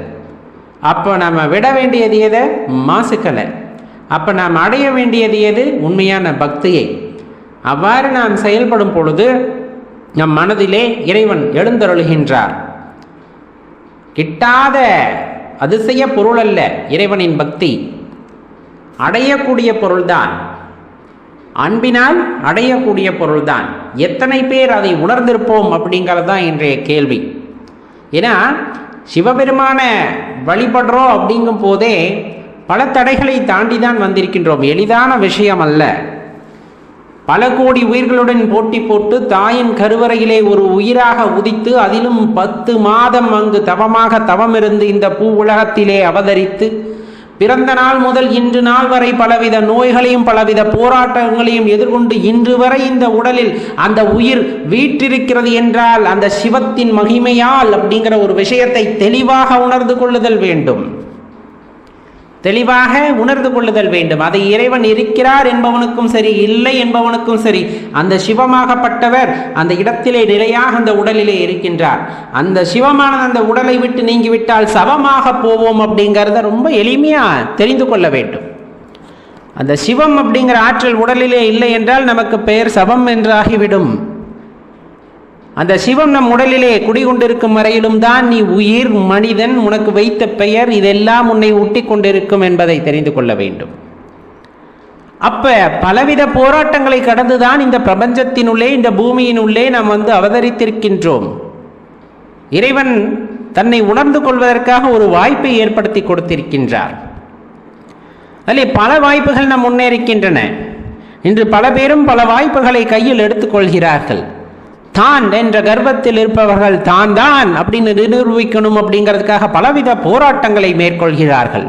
Speaker 1: அப்போ நம்ம விட வேண்டியது எது? மாசுக்களை. அப்போ நாம் அடைய வேண்டியது எது? உண்மையான பக்தியை. அவ்வாறு நாம் செயல்படும் பொழுது நம் மனதிலே இறைவன் எழுந்தருளுகின்றார். கிட்டாத அதிசய பொருள் அல்ல இறைவனின் பக்தி, அடையக்கூடிய பொருள்தான். அன்பினால் அடையக்கூடிய பொருள்தான். எத்தனை பேர் அதை உணர்ந்திருப்போம் அப்படிங்கிறது தான் இன்றைய கேள்வி. ஏன்னா சிவபெருமான வழிபடுறோம் அப்படிங்கும் போதே பல தடைகளை தாண்டி தான் வந்திருக்கின்றோம். எளிதான விஷயம் அல்ல. பல கோடி உயிர்களுடன் போட்டி போட்டு தாயின் கருவறையிலே ஒரு உயிராக உதித்து அதிலும் 10 மாதம் அங்கு தவமாக தவமிருந்து இந்த பூ உலகத்திலே அவதரித்து பிறந்த நாள் முதல் இன்று நாள் வரை பலவித நோய்களையும் பலவித போராட்டங்களையும் எதிர்கொண்டு இன்று வரை இந்த உடலில் அந்த உயிர் வீற்றிருக்கிறது என்றால் அந்த சிவத்தின் மகிமையால் அப்படிங்கிற ஒரு விஷயத்தை தெளிவாக உணர்ந்து கொள்ளுதல் வேண்டும். தெளிவாக உணர்ந்து கொள்ளுதல் வேண்டும். அதை இறைவன் இருக்கிறார் என்பவனுக்கும் சரி, இல்லை என்பவனுக்கும் சரி, அந்த சிவமாகப்பட்டவர் அந்த இடத்திலே நிலையாக அந்த உடலிலே இருக்கின்றார். அந்த சிவமானது அந்த உடலை விட்டு நீங்கிவிட்டால் சவமாக போவோம் அப்படிங்கிறத ரொம்ப எளிமையா தெரிந்து கொள்ள வேண்டும். அந்த சிவம் அப்படிங்கிற ஆற்றல் உடலிலே இல்லை என்றால் நமக்கு பெயர் சவம் என்றாகிவிடும். அந்த சிவம் நம் உடலிலே குடிகொண்டிருக்கும் வரையிலும் தான் நீ உயிர், மனிதன், உனக்கு வைத்த பெயர் இதெல்லாம் உன்னை ஒட்டி கொண்டிருக்கும் என்பதை தெரிந்து கொள்ள வேண்டும். அப்ப பலவித போராட்டங்களை கடந்துதான் இந்த பிரபஞ்சத்தினுள்ளே இந்த பூமியினுள்ளே நாம் அவதரித்திருக்கின்றோம். இறைவன் தன்னை உணர்ந்து கொள்வதற்காக ஒரு வாய்ப்பை ஏற்படுத்தி கொடுத்திருக்கின்றார். அதில் பல வாய்ப்புகள் நம் முன்னேறிக்கின்றன. இன்று பல பேரும் பல வாய்ப்புகளை கையில் எடுத்துக்கொள்கிறார்கள். தான் என்ற கர்வத்தில் இருப்பவர்கள் தான் தான் அப்படின்னு நிரூபிக்கணும் அப்படிங்கிறதுக்காக பலவித போராட்டங்களை மேற்கொள்கிறார்கள்.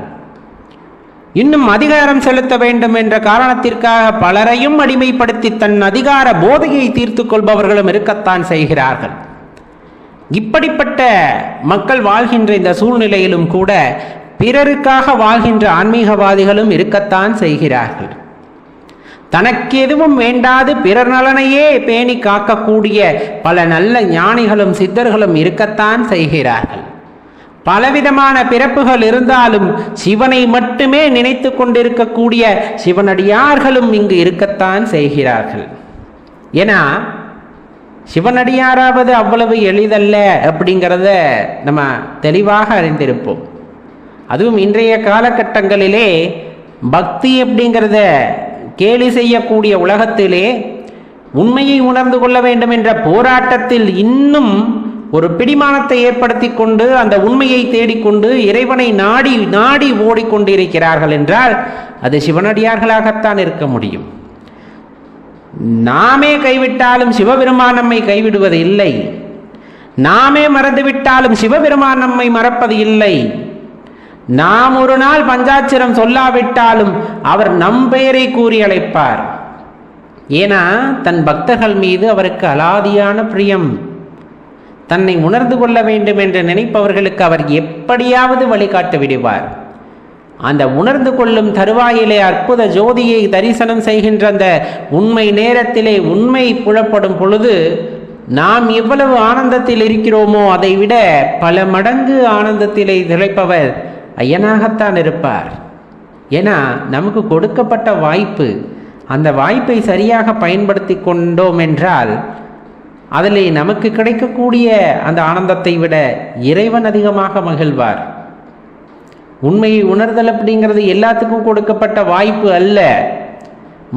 Speaker 1: இன்னும் அதிகாரம் செலுத்த வேண்டும் என்ற காரணத்திற்காக பலரையும் அடிமைப்படுத்தி தன் அதிகார போதையை தீர்த்து கொள்பவர்களும் இருக்கத்தான் செய்கிறார்கள். இப்படிப்பட்ட மக்கள் வாழ்கின்ற இந்த சூழ்நிலையிலும் கூட பிறருக்காக வாழ்கின்ற ஆன்மீகவாதிகளும் இருக்கத்தான் செய்கிறார்கள். தனக்கு எதுவும் வேண்டாது பிறர் நலனையே பேணி காக்கக்கூடிய பல நல்ல ஞானிகளும் சித்தர்களும் இருக்கத்தான் செய்கிறார்கள். பலவிதமான பிறப்புகள் இருந்தாலும் சிவனை மட்டுமே நினைத்து கொண்டிருக்கக்கூடிய சிவனடியார்களும் இங்கு இருக்கத்தான் செய்கிறார்கள். ஏன்னா சிவனடியாராவது அவ்வளவு எளிதல்ல அப்படிங்கிறத நம்ம தெளிவாக அறிந்திருப்போம். அதுவும் இன்றைய காலகட்டங்களிலே பக்தி அப்படிங்கிறத கேலி செய்யக்கூடிய உலகத்திலே உண்மையை உணர்ந்து கொள்ள வேண்டும் என்ற போராட்டத்தில் இன்னும் ஒரு பிடிமானத்தை ஏற்படுத்தி கொண்டு அந்த உண்மையை தேடிக்கொண்டு இறைவனை நாடி நாடி ஓடிக்கொண்டிருக்கிறார்கள் என்றால் அது சிவனடியார்களாகத்தான் இருக்க முடியும். நாமே கைவிட்டாலும் சிவபெருமான் நம்மை கைவிடுவது இல்லை. நாமே மறந்துவிட்டாலும் சிவபெருமான் நம்மை மறப்பது இல்லை. நாம் ஒரு நாள் பஞ்சாட்சரம் சொல்லாவிட்டாலும் அவர் நம் பெயரை கூறி அழைப்பார். ஏன்னா தன் பக்தர்கள் மீது அவருக்கு அலாதியான பிரியம். தன்னை உணர்ந்து கொள்ள வேண்டும் என்று நினைப்பவர்களுக்கு அவர் எப்படியாவது வழிகாட்டு விடுவார். அந்த உணர்ந்து கொள்ளும் தருவாயிலே அற்புத ஜோதியை தரிசனம் செய்கின்ற அந்த உண்மை நேரத்திலே உண்மை புலப்படும் பொழுது நாம் எவ்வளவு ஆனந்தத்தில் இருக்கிறோமோ அதை விட பல மடங்கு ஆனந்தத்திலே திளைப்பவர் ஐயனாகத்தான் இருப்பார். ஏன்னா நமக்கு கொடுக்கப்பட்ட வாய்ப்பு, அந்த வாய்ப்பை சரியாக பயன்படுத்தி கொண்டோம் என்றால் அதிலே நமக்கு கிடைக்கக்கூடிய அந்த ஆனந்தத்தை விட இறைவன் அதிகமாக மகிழ்வார். உண்மையை உணர்தல் அப்படிங்கிறது எல்லாத்துக்கும் கொடுக்கப்பட்ட வாய்ப்பு அல்ல.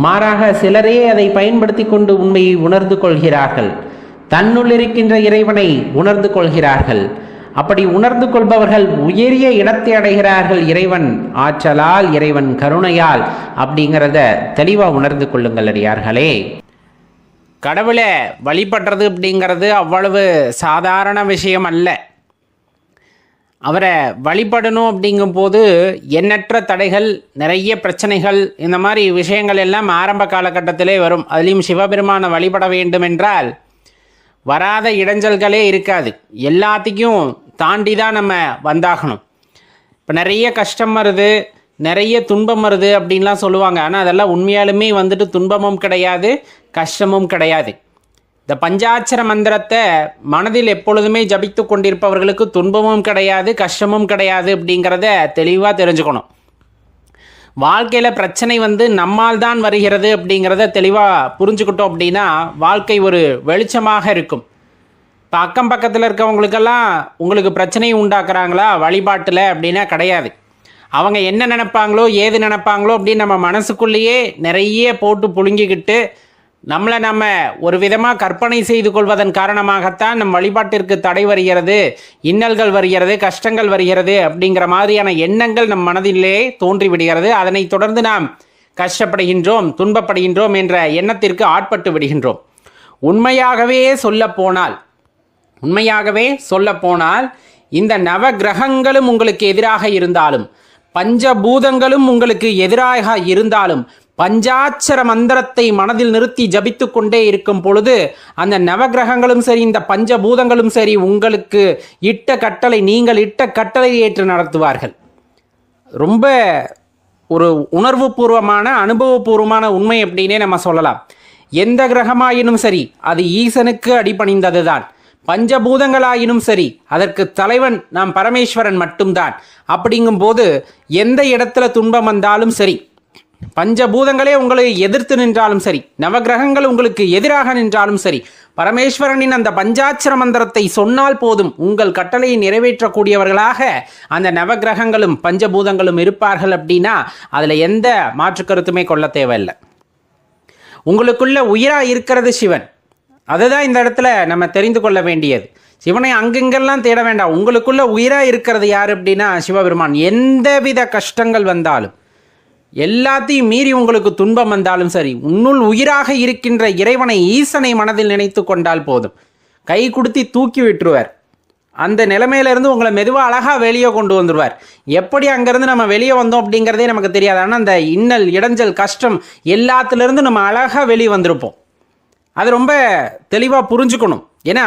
Speaker 1: மாறாக சிலரே அதை பயன்படுத்தி கொண்டு உண்மையை உணர்ந்து கொள்கிறார்கள். தன்னுள் இருக்கின்ற இறைவனை உணர்ந்து கொள்கிறார்கள். அப்படி உணர்ந்து கொள்பவர்கள் உயரிய இடத்தை அடைகிறார்கள் இறைவன் ஆற்றலால், இறைவன் கருணையால். அப்படிங்கிறத தெளிவாக உணர்ந்து கொள்ளுங்கள் அடியார்களே.
Speaker 2: கடவுளை வழிபடுறது அப்படிங்கிறது அவ்வளவு சாதாரண விஷயம் அல்ல. அவரை வழிபடணும் அப்படிங்கும்போது எண்ணற்ற தடைகள், நிறைய பிரச்சனைகள், இந்த மாதிரி விஷயங்கள் எல்லாம் ஆரம்ப காலகட்டத்திலே வரும். அதுலேயும் சிவபெருமானை வழிபட வேண்டும் என்றால் வராத இடைஞ்சல்களே இருக்காது. எல்லாத்தையும் தாண்டி தான் நம்ம வந்தாகணும். இப்போ நிறைய கஷ்டம் வருது, நிறைய துன்பம் வருது அப்படின்லாம் சொல்லுவாங்க. ஆனால் அதெல்லாம் உண்மையாலுமே வந்துட்டு துன்பமும் கிடையாது, கஷ்டமும் கிடையாது. இந்த பஞ்சாட்சர மந்திரத்தை மனதில் எப்பொழுதுமே ஜபித்து கொண்டிருப்பவர்களுக்கு துன்பமும் கிடையாது, கஷ்டமும் கிடையாது அப்படிங்கிறத தெளிவாக தெரிஞ்சுக்கணும். வாழ்க்கையில் பிரச்சனை நம்மால் தான் வருகிறது அப்படிங்கிறத தெளிவாக புரிஞ்சுக்கிட்டோம் அப்படின்னா வாழ்க்கை ஒரு வெளிச்சமாக இருக்கும். இப்போ அக்கம் பக்கத்தில் இருக்கவங்களுக்கெல்லாம் உங்களுக்கு பிரச்சனையை உண்டாக்குறாங்களா வழிபாட்டில் அப்படின்னா கிடையாது. அவங்க என்ன நினைப்பாங்களோ ஏது நினைப்பாங்களோ அப்படின்னு நம்ம மனசுக்குள்ளேயே நிறைய போட்டு புழுங்கிக்கிட்டு நம்மளை நம்ம ஒரு விதமாக கற்பனை செய்து கொள்வதன் காரணமாகத்தான் நம் வழிபாட்டிற்கு தடை வருகிறது, இன்னல்கள் வருகிறது, கஷ்டங்கள் வருகிறது அப்படிங்கிற மாதிரியான எண்ணங்கள் நம் மனதிலே தோன்றிவிடுகிறது. அதனை தொடர்ந்து நாம் கஷ்டப்படுகின்றோம், துன்பப்படுகின்றோம் என்ற எண்ணத்திற்கு ஆட்பட்டு விடுகின்றோம். உண்மையாகவே சொல்ல போனால் இந்த நவ கிரகங்களும் உங்களுக்கு எதிராக இருந்தாலும், பஞ்சபூதங்களும் உங்களுக்கு எதிராக இருந்தாலும், பஞ்சாட்சர மந்திரத்தை மனதில் நிறுத்தி ஜபித்து கொண்டே இருக்கும் பொழுது அந்த நவகிரகங்களும் சரி, இந்த பஞ்சபூதங்களும் சரி, உங்களுக்கு இட்ட கட்டளை, நீங்கள் இட்ட கட்டளை ஏற்று நடத்துவார்கள். ரொம்ப ஒரு உணர்வுபூர்வமான அனுபவபூர்வமான உண்மை அப்படின்னே நம்ம சொல்லலாம். எந்த கிரகமாயினும் சரி அது ஈசனுக்கு அடிபணிந்தது தான். பஞ்சபூதங்களாயினும் சரி அதற்கு தலைவன் நாம் பரமேஸ்வரன் மட்டும்தான். அப்படிங்கும்போது எந்த இடத்துல துன்பம் வந்தாலும் சரி, பஞ்சபூதங்களே உங்களை எதிர்த்து நின்றாலும் சரி, நவகிரகங்கள் உங்களுக்கு எதிராக நின்றாலும் சரி, பரமேஸ்வரனின் அந்த பஞ்சாட்சர மந்திரத்தை சொன்னால் போதும் உங்கள் கட்டளையை நிறைவேற்றக்கூடியவர்களாக அந்த நவகிரகங்களும் பஞ்சபூதங்களும் இருப்பார்கள். அப்படின்னா அதில் எந்த மாற்று கருத்துமே கொள்ள தேவையில்லை. உங்களுக்குள்ள உயிராக இருக்கிறது சிவன். அதுதான் இந்த இடத்துல நம்ம தெரிந்து கொள்ள வேண்டியது. சிவனை அங்கெங்கெல்லாம் தேட வேண்டாம். உங்களுக்குள்ள உயிராக இருக்கிறது யார் அப்படின்னா சிவபெருமான். எந்தவித கஷ்டங்கள் வந்தாலும், எல்லாத்தையும் மீறி உங்களுக்கு துன்பம் வந்தாலும் சரி, உன்னுள் உயிராக இருக்கின்ற இறைவனை, ஈசனை மனதில் நினைத்து கொண்டால் போதும், கை கொடுத்தி தூக்கி விட்டுருவார். அந்த நிலைமையிலேருந்து உங்களை மெதுவாக அழகாக வெளியே கொண்டு வந்துடுவார். எப்படி அங்கேருந்து நம்ம வெளியே வந்தோம் அப்படிங்கிறதே நமக்கு தெரியாது. ஆனால் அந்த இன்னல், இடைஞ்சல், கஷ்டம் எல்லாத்துலேருந்து நம்ம அழகாக வெளியே வந்திருப்போம். அது ரொம்ப தெளிவாக புரிஞ்சுக்கணும். ஏன்னா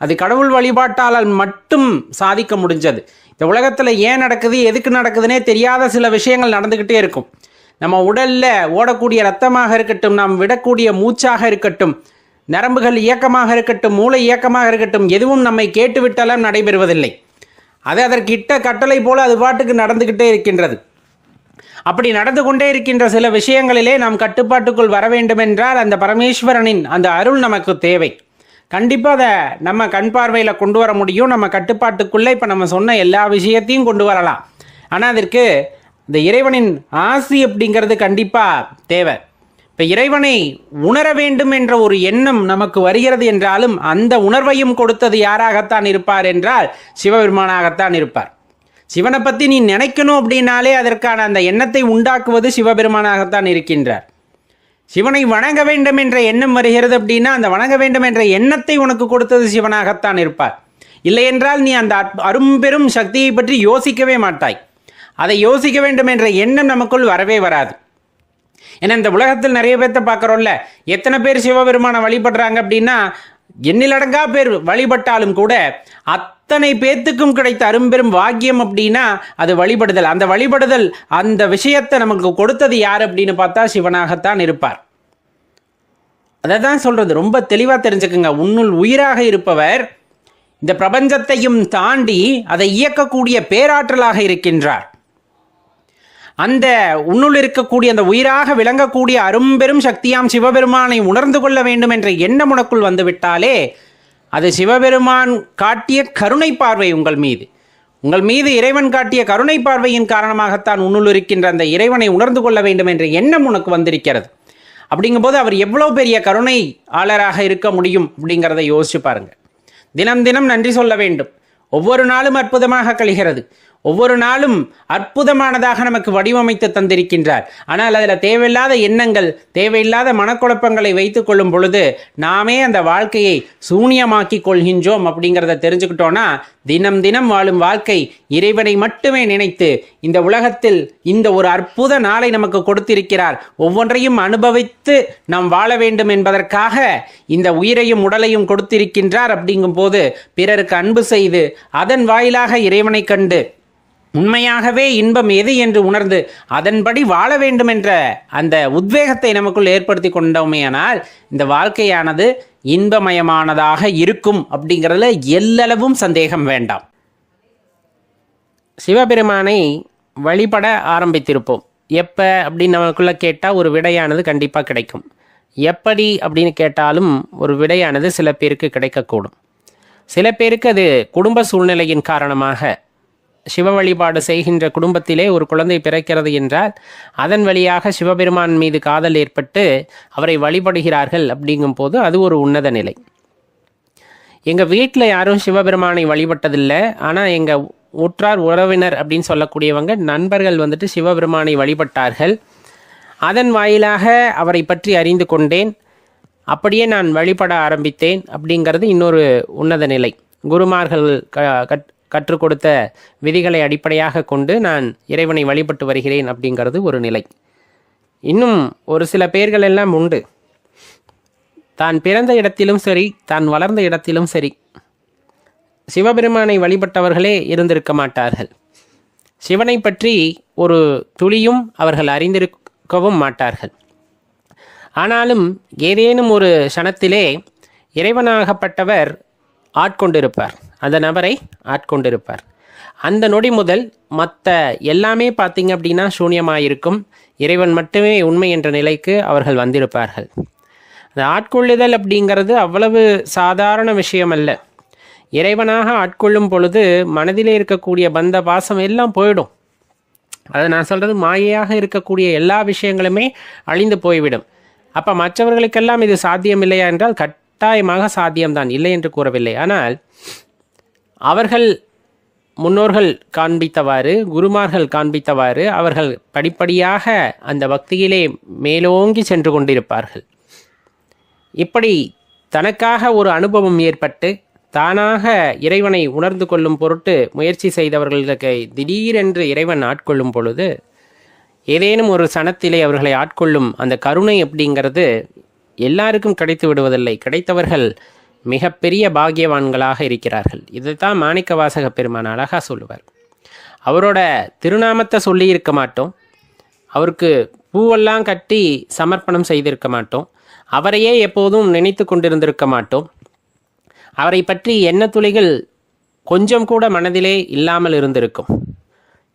Speaker 2: அது கடவுள் வழிபாட்டால் மட்டும் சாதிக்க முடிஞ்சது. இந்த உலகத்தில் ஏன் நடக்குது, எதுக்கு நடக்குதுன்னே தெரியாத சில விஷயங்கள் நடந்துக்கிட்டே இருக்கும். நம்ம உடலில் ஓடக்கூடிய ரத்தமாக இருக்கட்டும், நாம் விடக்கூடிய மூச்சாக இருக்கட்டும், நரம்புகள் இயக்கமாக இருக்கட்டும், மூளை இயக்கமாக இருக்கட்டும், எதுவும் நம்மை கேட்டுவிட்டாலும் நடைபெறுவதில்லை. அது அதற்கு இட்ட கட்டளை போல அது பாட்டுக்கு நடந்துக்கிட்டே இருக்கின்றது. அப்படி நடந்து கொண்டே இருக்கின்ற சில விஷயங்களிலே நாம் கட்டுப்பாட்டுக்குள் வர வேண்டுமென்றால் அந்த பரமேஸ்வரனின் அந்த அருள் நமக்கு தேவை. கண்டிப்பாக அதை நம்ம கண் பார்வையில் கொண்டு வர முடியும். நம்ம கட்டுப்பாட்டுக்குள்ளே இப்போ நம்ம சொன்ன எல்லா விஷயத்தையும் கொண்டு வரலாம். ஆனால் அதற்கு இந்த இறைவனின் ஆசி அப்படிங்கிறது கண்டிப்பாக தேவை.
Speaker 1: இப்போ இறைவனை உணர வேண்டும் என்ற ஒரு எண்ணம் நமக்கு வருகிறது என்றாலும் அந்த உணர்வையும் கொடுத்தது யாராகத்தான் இருப்பார் என்றால் சிவபெருமானாகத்தான் இருப்பார். சிவனை பற்றி நீ நினைக்கணும் அப்படின்னாலே அதற்கான அந்த எண்ணத்தை உண்டாக்குவது சிவபெருமானாகத்தான் இருக்கின்றார். சிவனை வணங்க வேண்டும் என்ற எண்ணம் வருகிறது அப்படின்னா அந்த வணங்க வேண்டும் என்ற எண்ணத்தை உனக்கு கொடுத்தது சிவனாகத்தான் இருப்பார். இல்லையென்றால் நீ அந்த அரும்பெரும் சக்தியை பற்றி யோசிக்கவே மாட்டாய். அதை யோசிக்க வேண்டும் என்ற எண்ணம் நமக்குள் வரவே வராது. ஏன்னா இந்த உலகத்தில் நிறைய பேர்த்த பார்க்குறோம்ல, எத்தனை பேர் சிவபெருமானை வழிபடுறாங்க அப்படின்னா எண்ணிலடங்கா பேர் வழிபட்டாலும் கூட அத்தனை பேர்த்துக்கும் கிடைத்த அரும்பெரும் வாக்கியம் அப்படின்னா அது வழிபடுதல். அந்த வழிபடுதல் அந்த விஷயத்தை நமக்கு கொடுத்தது யார் அப்படின்னு பார்த்தா சிவனாகத்தான் இருப்பார். அதை தான் சொல்கிறது, ரொம்ப தெளிவாக தெரிஞ்சுக்குங்க. உன்னுள் உயிராக இருப்பவர் இந்த பிரபஞ்சத்தையும் தாண்டி அதை இயக்கக்கூடிய பேராற்றலாக இருக்கின்றார். அந்த உன்னுள் இருக்கக்கூடிய அந்த உயிராக விளங்கக்கூடிய அரும்பெரும் சக்தியாம் சிவபெருமானை உணர்ந்து கொள்ள வேண்டும் என்ற எண்ணம் உனக்குள் வந்துவிட்டாலே அது சிவபெருமான் காட்டிய கருணை பார்வை உங்கள் மீது இறைவன் காட்டிய கருணை பார்வையின் காரணமாகத்தான் உன்னுள் இருக்கின்ற அந்த இறைவனை உணர்ந்து கொள்ள வேண்டும் என்ற எண்ணம் உனக்கு வந்திருக்கிறது. அப்படிங்கும்போது அவர் எவ்வளோ பெரிய கருணை ஆளராக இருக்க முடியும் அப்படிங்கிறத யோசிச்சு பாருங்க. தினம் தினம் நன்றி சொல்ல வேண்டும். ஒவ்வொரு நாளும் அற்புதமாக கழிகிறது. ஒவ்வொரு நாளும் அற்புதமானதாக நமக்கு வடிவமைத்து தந்திருக்கின்றார். ஆனால் அதில் தேவையில்லாத எண்ணங்கள், தேவையில்லாத மனக்குழப்பங்களை வைத்து கொள்ளும் பொழுது நாமே அந்த வாழ்க்கையை சூனியமாக்கி கொள்கின்றோம். அப்படிங்கிறத தெரிஞ்சுக்கிட்டோன்னா தினம் தினம் வாழும் வாழ்க்கை இறைவனை மட்டுமே நினைத்து இந்த உலகத்தில் இந்த ஒரு அற்புத நாளை நமக்கு கொடுத்திருக்கிறார், ஒவ்வொன்றையும் அனுபவித்து நாம் வாழ வேண்டும் என்பதற்காக இந்த உயிரையும் உடலையும் கொடுத்திருக்கின்றார். அப்படிங்கும் போது பிறருக்கு அன்பு செய்து அதன் வாயிலாக இறைவனை கண்டு உண்மையாகவே இன்பம் எது என்று உணர்ந்து அதன்படி வாழ வேண்டும் என்ற அந்த உத்வேகத்தை நமக்குள் ஏற்படுத்தி கொண்டோமேயானால் இந்த வாழ்க்கையானது இன்பமயமானதாக இருக்கும். அப்படிங்கிறதுல எல்லளவும் சந்தேகம் வேண்டாம். சிவபெருமானை வழிபட ஆரம்பித்திருப்போம். எப்போ அப்படின்னு நமக்குள்ளே கேட்டால் ஒரு விடையானது கண்டிப்பாக கிடைக்கும். எப்படி அப்படின்னு கேட்டாலும் ஒரு விடையானது சில பேருக்கு கிடைக்கக்கூடும். சில பேருக்கு அது குடும்ப சூழ்நிலையின் காரணமாக சிவ வழிபாடு செய்கின்ற குடும்பத்திலே ஒரு குழந்தை பிறக்கிறது என்றால் அதன் வழியாக சிவபெருமான் மீது காதல் ஏற்பட்டு அவரை வழிபடுகிறார்கள். அப்படிங்கும் போது அது ஒரு உன்னத நிலை. எங்கள் வீட்டில் யாரும் சிவபெருமானை வழிபட்டதில்லை, ஆனால் எங்கள் உற்றார் உறவினர் அப்படின்னு சொல்லக்கூடியவங்க நண்பர்கள் வந்துட்டு சிவபெருமானை வழிபட்டார்கள். அதன் வாயிலாக அவரை பற்றி அறிந்து கொண்டேன். அப்படியே நான் வழிபட ஆரம்பித்தேன். அப்படிங்கிறது இன்னொரு உன்னத நிலை. குருமார்கள் கற்றுக் கொடுத்த விதிகளை அடிப்படையாக கொண்டு நான் இறைவனை வழிபட்டு வருகிறேன். அப்படிங்கிறது ஒரு நிலை. இன்னும் ஒரு சில பேர்கள் எல்லாம் உண்டு. தான் பிறந்த இடத்திலும் சரி, தான் வளர்ந்த இடத்திலும் சரி, சிவபெருமானை வழிபட்டவர்களே இருந்திருக்க மாட்டார்கள். சிவனை பற்றி ஒரு துளியும் அவர்கள் அறிந்திருக்கவும் மாட்டார்கள். ஆனாலும் ஏதேனும் ஒரு க்ஷணத்திலே இறைவனாகப்பட்டவர் ஆட்கொண்டிருப்பார், அந்த நபரை ஆட்கொண்டிருப்பார். அந்த நொடி முதல் மற்ற எல்லாமே பார்த்தீங்க அப்படின்னா சூன்யமாயிருக்கும். இறைவன் மட்டுமே உண்மை என்ற நிலைக்கு அவர்கள் வந்திருப்பார்கள். அந்த ஆட்கொள்ளுதல் அப்படிங்கிறது அவ்வளவு சாதாரண விஷயம் அல்ல. இறைவனாக ஆட்கொள்ளும் பொழுது மனதிலே இருக்கக்கூடிய பந்த பாசம் எல்லாம் போயிடும். அதை நான் சொல்கிறது, மாயையாக இருக்கக்கூடிய எல்லா விஷயங்களுமே அழிந்து போய்விடும். அப்போ மற்றவர்களுக்கெல்லாம் இது சாத்தியம் இல்லையா என்றால் கட்டாயமாக சாத்தியம்தான், இல்லை என்று கூறவில்லை. ஆனால் அவர்கள் முன்னோர்கள் காண்பித்தவாறு, குருமார்கள் காண்பித்தவாறு அவர்கள் படிப்படியாக அந்த பக்தியிலே மேலோங்கி சென்று கொண்டிருப்பார்கள். இப்படி தனக்காக ஒரு அனுபவம் ஏற்பட்டு தானாக இறைவனை உணர்ந்து கொள்ளும் பொருட்டு முயற்சி செய்தவர்களுக்கு திடீரென்று இறைவன் ஆட்கொள்ளும் பொழுது ஏதேனும் ஒரு சனத்திலே அவர்களை ஆட்கொள்ளும் அந்த கருணை அப்படிங்கிறது எல்லாருக்கும் கிடைத்து விடுவதில்லை. கிடைத்தவர்கள் மிகப்பெரிய பாக்கியவான்களாக இருக்கிறார்கள். இதைத்தான் மாணிக்க வாசக பெருமான் அழகாக சொல்லுவார். அவரோட திருநாமத்தை சொல்லி இருக்க மாட்டோம், அவருக்கு பூவெல்லாம் கட்டி சமர்ப்பணம் செய்திருக்க மாட்டோம், அவரையே எப்போதும் நினைத்து கொண்டிருந்திருக்க மாட்டோம், அவரை பற்றி எண்ண துளிகள் கொஞ்சம் கூட மனதிலே இல்லாமல் இருந்திருக்கும்.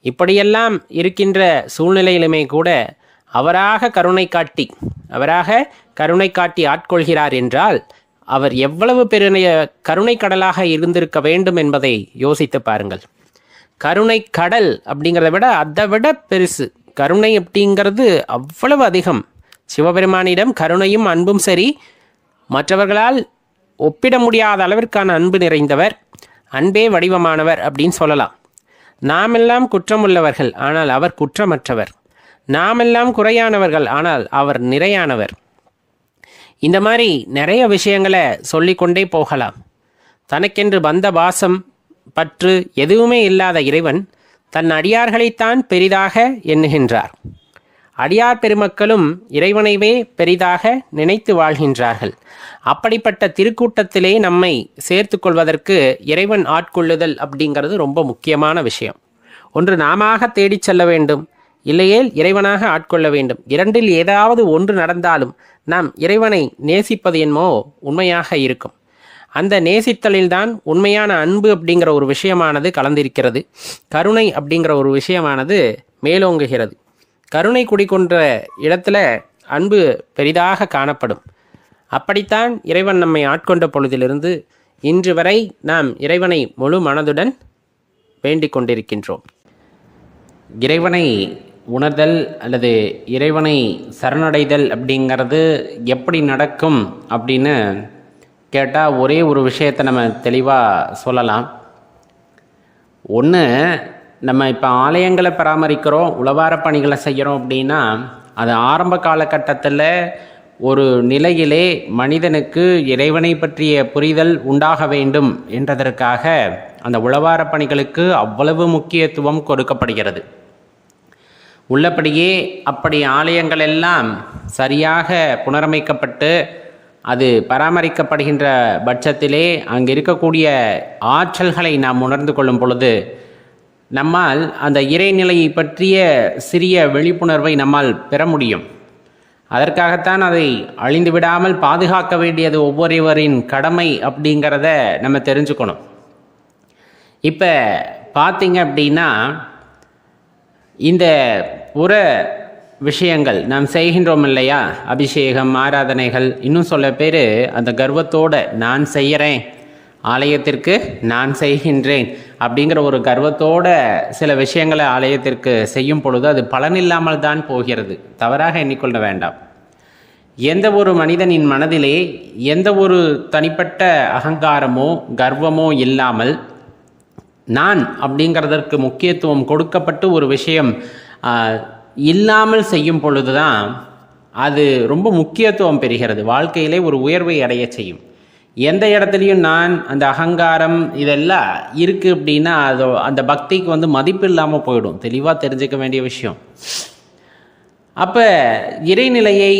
Speaker 1: இப்படியெல்லாம் இருக்கின்ற சூழ்நிலையிலுமே கூட அவராக கருணை காட்டி ஆட்கொள்கிறார் என்றால் அவர் எவ்வளவு பெரிய கருணை கடலாக இருந்திருக்க வேண்டும் என்பதை யோசித்து பாருங்கள். கருணை கடல் அப்படிங்கிறத விட அதை விட பெருசு. கருணை அப்படிங்கிறது அவ்வளவு அதிகம். சிவபெருமானிடம் கருணையும் அன்பும் சரி மற்றவர்களால் ஒப்பிட முடியாத அளவிற்கான அன்பு நிறைந்தவர், அன்பே வடிவமானவர் அப்படின்னு சொல்லலாம். நாமெல்லாம் குற்றமுள்ளவர்கள், ஆனால் அவர் குற்றமற்றவர். நாமெல்லாம் குறையானவர்கள், ஆனால் அவர் நிறையானவர். இந்த மாதிரி நிறைய விஷயங்களை சொல்லிக்கொண்டே போகலாம். தனக்கென்று பந்த பாசம் பற்று எதுவுமே இல்லாத இறைவன் தன் அடியார்களைத்தான் பெரிதாக எண்ணுகின்றார். அடியார் பெருமக்களும் இறைவனைவே பெரிதாக நினைத்து வாழ்கின்றார்கள். அப்படிப்பட்ட திருக்கூட்டத்திலே நம்மை சேர்த்து கொள்வதற்கு இறைவன் ஆட்கொள்ளுதல் அப்படிங்கிறது ரொம்ப முக்கியமான விஷயம். ஒன்று நாமாக தேடிச் செல்ல வேண்டும், இல்லையேல் இறைவனாக ஆட்கொள்ள வேண்டும். இரண்டில் ஏதாவது ஒன்று நடந்தாலும் நாம் இறைவனை நேசிப்பது என்னமோ உண்மையாக இருக்கும். அந்த நேசித்தலில்தான் உண்மையான அன்பு அப்படிங்கிற ஒரு விஷயமானது கலந்திருக்கிறது. கருணை அப்படிங்கிற ஒரு விஷயமானது மேலோங்குகிறது. கருணை குடிகொண்ட இடத்துல அன்பு பெரிதாக காணப்படும். அப்படித்தான் இறைவன் நம்மை ஆட்கொண்ட பொழுதிலிருந்து இன்று வரை நாம் இறைவனை முழு மனதுடன் வேண்டிக் கொண்டிருக்கின்றோம். இறைவனை உணர்தல் அல்லது இறைவனை சரணடைதல் அப்படிங்கிறது எப்படி நடக்கும் அப்படின்னு கேட்டால் ஒரே ஒரு விஷயத்தை நம்ம தெளிவாக சொல்லலாம். ஒன்று, நம்ம இப்போ ஆலயங்களை பராமரிக்கிறோம், உழவார பணிகளை செய்கிறோம் அப்படின்னா அது ஆரம்ப காலகட்டத்தில் ஒரு நிலையிலே மனிதனுக்கு இறைவனை பற்றிய புரிதல் உண்டாக வேண்டும் என்றதற்காக அந்த உழவார பணிகளுக்கு அவ்வளவு முக்கியத்துவம் கொடுக்கப்படுகிறது. உள்ளபடியே அப்படி ஆலயங்கள் எல்லாம் சரியாக புனரமைக்கப்பட்டு அது பராமரிக்கப்படுகின்ற பட்சத்திலே அங்கே இருக்கக்கூடிய ஆற்றல்களை நாம் உணர்ந்து கொள்ளும் பொழுது நம்மால் அந்த இறைநிலையை பற்றிய சிறிய விழிப்புணர்வை நம்மால் பெற முடியும். அதற்காகத்தான் அதை அழிந்து விடாமல் பாதுகாக்க வேண்டியது ஒவ்வொருவரின் கடமை அப்படிங்கிறத நம்ம தெரிஞ்சுக்கணும். இப்போ பார்த்தீங்க அப்படின்னா இந்த புற விஷயங்கள் நாம் செய்கின்றோம் இல்லையா, அபிஷேகம், ஆராதனைகள், இன்னும் சொல்ல பேர் அந்த கர்வத்தோடு நான் செய்கிறேன், ஆலயத்திற்கு நான் செய்கின்றேன் அப்படிங்கிற ஒரு கர்வத்தோட சில விஷயங்களை ஆலயத்திற்கு செய்யும் பொழுது அது பலனில்லாமல் தான் போகிறது. தவறாக எண்ணிக்கொள்ள வேண்டாம். எந்த ஒரு மனிதனின் மனதிலே எந்த ஒரு தனிப்பட்ட அகங்காரமோ கர்வமோ இல்லாமல் நான் அப்படிங்கிறதற்கு முக்கியத்துவம் கொடுக்கப்பட்டு ஒரு விஷயம் இல்லாமல் செய்யும் பொழுது தான் அது ரொம்ப முக்கியத்துவம் பெறுகிறது. வாழ்க்கையிலே ஒரு உயர்வை அடைய செய்யும். எந்த இடத்துலையும் நான் அந்த அகங்காரம் இதெல்லாம் இருக்குது அப்படின்னா அது அந்த பக்திக்கு மதிப்பு இல்லாமல் போயிடும். தெளிவாக தெரிஞ்சுக்க வேண்டிய விஷயம். அப்போ இறைநிலையை,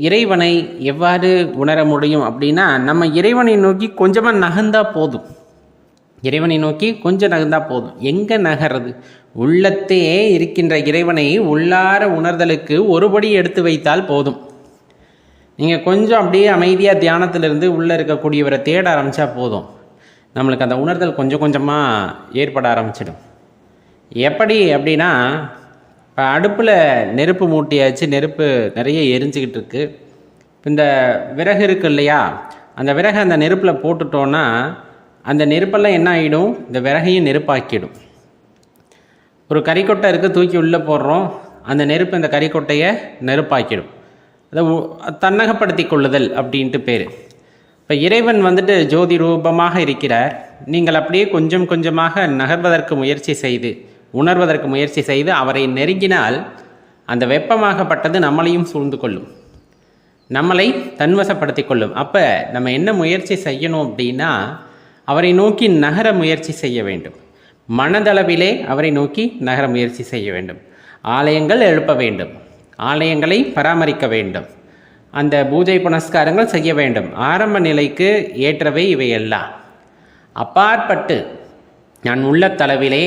Speaker 1: இறைவனை எவ்வாறு உணர முடியும் அப்படின்னா நம்ம இறைவனை நோக்கி கொஞ்சமாக நகர்ந்தா போதும். இறைவனை நோக்கி கொஞ்சம் நகர்ந்தா போதும். எங்கே நகர்றது? உள்ளத்தே இருக்கின்ற இறைவனை உள்ளார உணர்தலுக்கு ஒருபடி எடுத்து வைத்தால் போதும். நீங்கள் கொஞ்சம் அப்படியே அமைதியாக தியானத்திலிருந்து உள்ளே இருக்கக்கூடியவரை தேட ஆரம்பித்தா போதும், நம்மளுக்கு அந்த உணர்தல் கொஞ்சம் கொஞ்சமாக ஏற்பட ஆரம்பிச்சிடும். எப்படி அப்படின்னா, இப்போ அடுப்பில் நெருப்பு மூட்டியாச்சு, நெருப்பு நிறைய எரிஞ்சிக்கிட்டு இருக்கு. இந்த விறகு இருக்குது இல்லையா, அந்த விறகு அந்த நெருப்பில் போட்டுட்டோன்னா அந்த நெருப்பெல்லாம் என்ன ஆகிடும்? இந்த விறகையும் நெருப்பாக்கிடும். ஒரு கறிக்கொட்டை இருக்குது, தூக்கி உள்ளே போடுறோம், அந்த நெருப்பு இந்த கறிக்கொட்டையை நெருப்பாக்கிடும். அதை தன்னகப்படுத்தி கொள்ளுதல் அப்படின்ட்டு பேர். இப்போ இறைவன் ஜோதி ரூபமாக இருக்கிறார். நீங்கள் அப்படியே கொஞ்சம் கொஞ்சமாக நகர்வதற்கு முயற்சி செய்து, உணர்வதற்கு முயற்சி செய்து அவரை நெருங்கினால் அந்த வெப்பமாகப்பட்டது நம்மளையும் சூழ்ந்து கொள்ளும், நம்மளை தன்வசப்படுத்தி கொள்ளும். அப்போ நம்ம என்ன முயற்சி செய்யணும் அப்படின்னா, அவரை நோக்கி நகர முயற்சி செய்ய வேண்டும். மனதளவிலே அவரை நோக்கி நகர முயற்சி செய்ய வேண்டும். ஆலயங்கள் எழுப்ப வேண்டும், ஆலயங்களை பராமரிக்க வேண்டும், அந்த பூஜை புனஸ்காரங்கள் செய்ய வேண்டும். ஆரம்ப நிலைக்கு ஏற்றவை இவையெல்லாம். அப்பாற்பட்டு நான் உள்ளத்தளவிலே,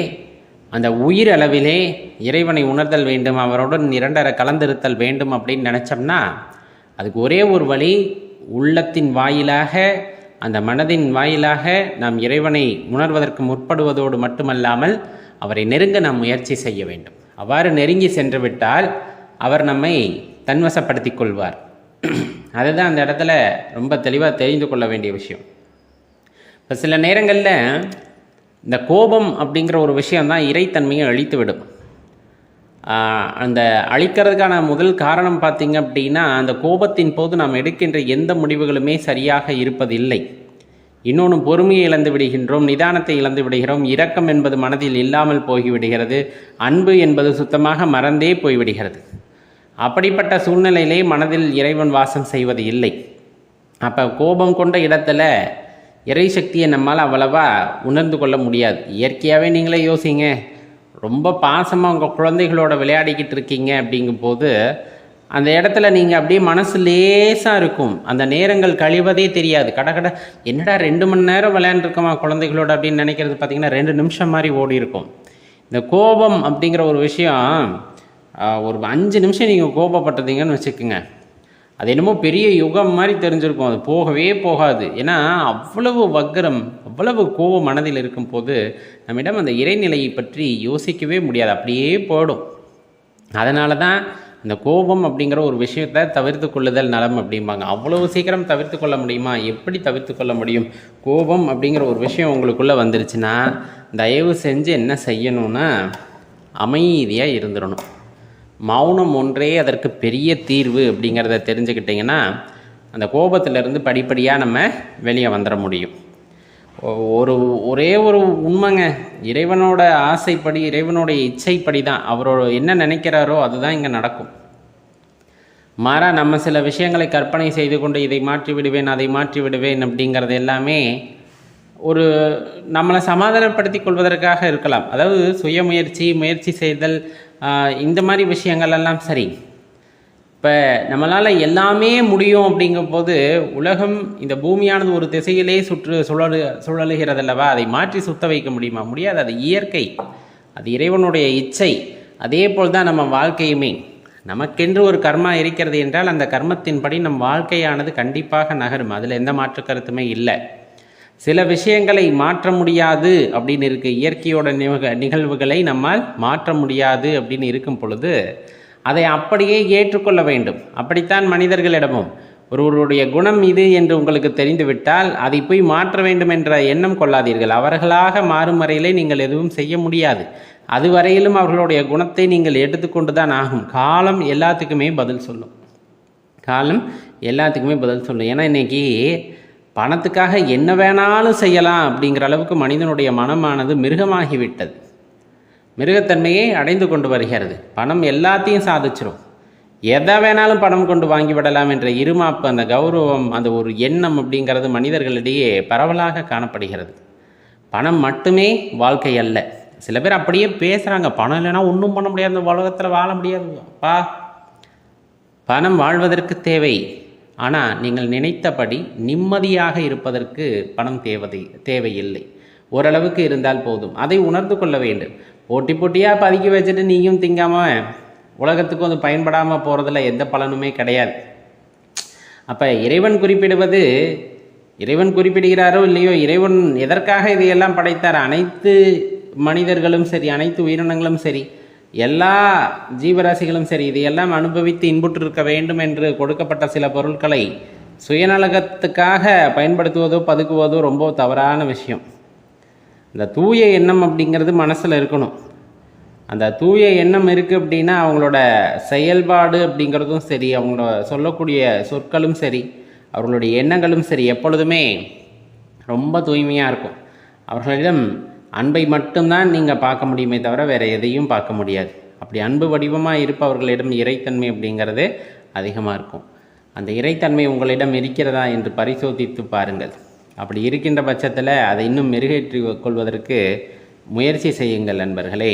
Speaker 1: அந்த உயிர் அளவிலே இறைவனை உணர்தல் வேண்டும், அவருடன் இரண்டர கலந்திருத்தல் வேண்டும் அப்படின்னு நினச்சோம்னா அதுக்கு ஒரே ஒரு வழி, உள்ளத்தின் வாயிலாக, அந்த மனதின் வாயிலாக நாம் இறைவனை உணர்வதற்கு முற்படுவதோடு மட்டுமல்லாமல் அவரை நெருங்க நாம் முயற்சி செய்ய வேண்டும். அவ்வாறு நெருங்கி சென்று விட்டால் அவர் நம்மை தன்வசப்படுத்தி கொள்வார். அதுதான் அந்த இடத்துல ரொம்ப தெளிவாக தெரிந்து கொள்ள வேண்டிய விஷயம். இப்போ சில நேரங்களில் இந்த கோபம் அப்படிங்கிற ஒரு விஷயந்தான் இறைத்தன்மையை அழித்து விடும். அந்த அழிக்கிறதுக்கான முதல் காரணம் பார்த்திங்க அப்படின்னா, அந்த கோபத்தின் போது நாம் எடுக்கின்ற எந்த முடிவுகளுமே சரியாக இருப்பதில்லை. இன்னொன்று, பொறுமையை இழந்து விடுகின்றோம், நிதானத்தை இழந்து விடுகிறோம், இரக்கம் என்பது மனதில் இல்லாமல் போய்விடுகிறது, அன்பு என்பது சுத்தமாக மறந்தே போய்விடுகிறது. அப்படிப்பட்ட சூழ்நிலையிலே மனதில் இறைவன் வாசம் செய்வது இல்லை. அப்போ கோபம் கொண்ட இடத்துல இறை சக்தியை நம்மால் அவ்வளவா உணர்ந்து கொள்ள முடியாது. இயற்கையாகவே நீங்களே யோசிங்க, ரொம்ப பாசமாக உங்கள் குழந்தைகளோட விளையாடிக்கிட்டு இருக்கீங்க அப்படிங்கும்போது அந்த இடத்துல நீங்கள் அப்படியே மனசு லேசாக இருக்கும், அந்த நேரங்கள் கழிவதே தெரியாது. கடை என்னடா 2 மணி நேரம் விளையாண்டுருக்கோமா குழந்தைகளோட அப்படின்னு நினைக்கிறது பார்த்திங்கன்னா 2 நிமிஷம் மாதிரி ஓடி இருக்கும். இந்த கோபம் அப்படிங்கிற ஒரு விஷயம், ஒரு 5 நிமிஷம் நீங்கள் கோபப்பட்டதீங்கன்னு வச்சுக்கோங்க, அது என்னமோ பெரிய யுகம் மாதிரி தெரிஞ்சிருக்கும், அது போகவே போகாது. ஏன்னா அவ்வளவு வக்கரம், அவ்வளவு கோபம் மனதில் இருக்கும்போது நம்மிடம் அந்த இறைநிலையை பற்றி யோசிக்கவே முடியாது, அப்படியே போடும். அதனால தான் இந்த கோபம் அப்படிங்கிற ஒரு விஷயத்தை தவிர்த்து கொள்ளுதல் நலம் அப்படிம்பாங்க. அவ்வளவு சீக்கிரம் தவிர்த்து கொள்ள முடியுமா? எப்படி தவிர்த்து கொள்ள முடியும்? கோபம் அப்படிங்கிற ஒரு விஷயம் உங்களுக்குள்ளே வந்துருச்சுன்னா தயவு செஞ்சு என்ன செய்யணும்னா அமைதியாக இருந்துடணும். மௌனம் ஒன்றே அதற்கு பெரிய தீர்வு அப்படிங்கிறத தெரிஞ்சுக்கிட்டிங்கன்னா அந்த கோபத்திலேருந்து படிப்படியாக நம்ம வெளியே வந்துட முடியும். ஒரே ஒரு உண்மைங்க, இறைவனோட ஆசைப்படி, இறைவனுடைய இச்சைப்படி தான் அவரோட என்ன நினைக்கிறாரோ அதுதான் இங்கே நடக்கும். மாறா நம்ம சில விஷயங்களை கற்பனை செய்து கொண்டு இதை மாற்றி விடுவேன், அதை மாற்றி விடுவேன் அப்படிங்கிறது எல்லாமே ஒரு நம்மளை சமாதானப்படுத்தி கொள்வதற்காக இருக்கலாம். அதாவது முயற்சி செய்தல், இந்த மாதிரி விஷயங்கள் எல்லாம் சரி. இப்போ நம்மளால் எல்லாமே முடியும் அப்படிங்கும்போது உலகம், இந்த பூமியானது ஒரு திசையிலே சுழலுகிறதல்லவா, அதை மாற்றி சுத்த வைக்க முடியுமா? முடியாது. அது இயற்கை, அது இறைவனுடைய இச்சை. அதே போல் தான் நம்ம வாழ்க்கையுமே. நமக்கென்று ஒரு கர்மா இருக்கிறது என்றால் அந்த கர்மத்தின்படி நம் வாழ்க்கையானது கண்டிப்பாக நகரும், அதில் எந்த மாற்று கருத்துமே இல்லை. சில விஷயங்களை மாற்ற முடியாது அப்படின்னு இருக்குது, இயற்கையோட நிகழ்வுகளை நம்மால் மாற்ற முடியாது அப்படின்னு இருக்கும் பொழுது அதை அப்படியே ஏற்றுக்கொள்ள வேண்டும். அப்படித்தான் மனிதர்களிடமும் ஒருவருடைய குணம் இது என்று உங்களுக்கு தெரிந்துவிட்டால் அதை போய் மாற்ற வேண்டும் என்ற எண்ணம் கொள்ளாதீர்கள். அவர்களாக மாறும் வரையிலே நீங்கள் எதுவும் செய்ய முடியாது. அதுவரையிலும் அவர்களுடைய குணத்தை நீங்கள் எடுத்துக்கொண்டு தான் ஆகும். காலம் எல்லாத்துக்குமே பதில் சொல்லும். ஏன்னா இன்றைக்கி பணத்துக்காக என்ன வேணாலும் செய்யலாம் அப்படிங்கிற அளவுக்கு மனிதனுடைய மனமானது மிருகமாகிவிட்டது, மிருகத்தன்மையை அடைந்து கொண்டு வருகிறது. பணம் எல்லாத்தையும் சாதிச்சிடும், எதை வேணாலும் பணம் கொண்டு வாங்கிவிடலாம் என்ற இருமாப்பு, அந்த கௌரவம், அந்த ஒரு எண்ணம் அப்படிங்கிறது மனிதர்களிடையே பரவலாக காணப்படுகிறது. பணம் மட்டுமே வாழ்க்கை அல்ல. சில பேர் அப்படியே பேசுகிறாங்க, பணம் இல்லைன்னா ஒன்றும் பண்ண முடியாது, இந்த உலகத்தில் வாழ முடியாது. பணம் வாழ்வதற்கு தேவை, ஆனால் நீங்கள் நினைத்தபடி நிம்மதியாக இருப்பதற்கு பணம் தேவையில்லை. ஓரளவுக்கு இருந்தால் போதும். அதை உணர்ந்து கொள்ள வேண்டும். போட்டியாக பதுக்கி வச்சுட்டு நீயும் திங்காமல் உலகத்துக்கும் அது பயன்படாமல் போகிறதுல எந்த பலனுமே கிடையாது. அப்போ இறைவன் குறிப்பிடுகிறாரோ இல்லையோ, இறைவன் எதற்காக இதையெல்லாம் படைத்தார்? அனைத்து மனிதர்களும் சரி, அனைத்து உயிரினங்களும் சரி, எல்லா ஜீவராசிகளும் சரி, இதையெல்லாம் அனுபவித்து இன்புற்றிருக்க வேண்டும் என்று கொடுக்கப்பட்ட சில பொருட்களை சுயநலகத்துக்காக பயன்படுத்துவதோ பதுக்குவதோ ரொம்ப தவறான விஷயம். இந்த தூய எண்ணம் அப்படிங்கிறது மனசில் இருக்கணும். அந்த தூய எண்ணம் இருக்குது அப்படின்னா அவங்களோட செயல்பாடு அப்படிங்கிறதும் சரி, அவங்களோட சொல்லக்கூடிய சொற்களும் சரி, அவர்களுடைய எண்ணங்களும் சரி எப்பொழுதுமே ரொம்ப தூய்மையாக இருக்கும். அவர்களிடம் அன்பை மட்டும்தான் நீங்கள் பார்க்க முடியுமே தவிர வேறு எதையும் பார்க்க முடியாது. அப்படி அன்பு வடிவமாக இருப்பவர்களிடம் இறைத்தன்மை அப்படிங்கிறது அதிகமாக இருக்கும். அந்த இறைத்தன்மை உங்களிடம் இருக்கிறதா என்று பரிசோதித்து பாருங்கள். அப்படி இருக்கின்ற பட்சத்தில் அதை இன்னும் மெருகேற்றி கொள்வதற்கு முயற்சி செய்யுங்கள் நண்பர்களே.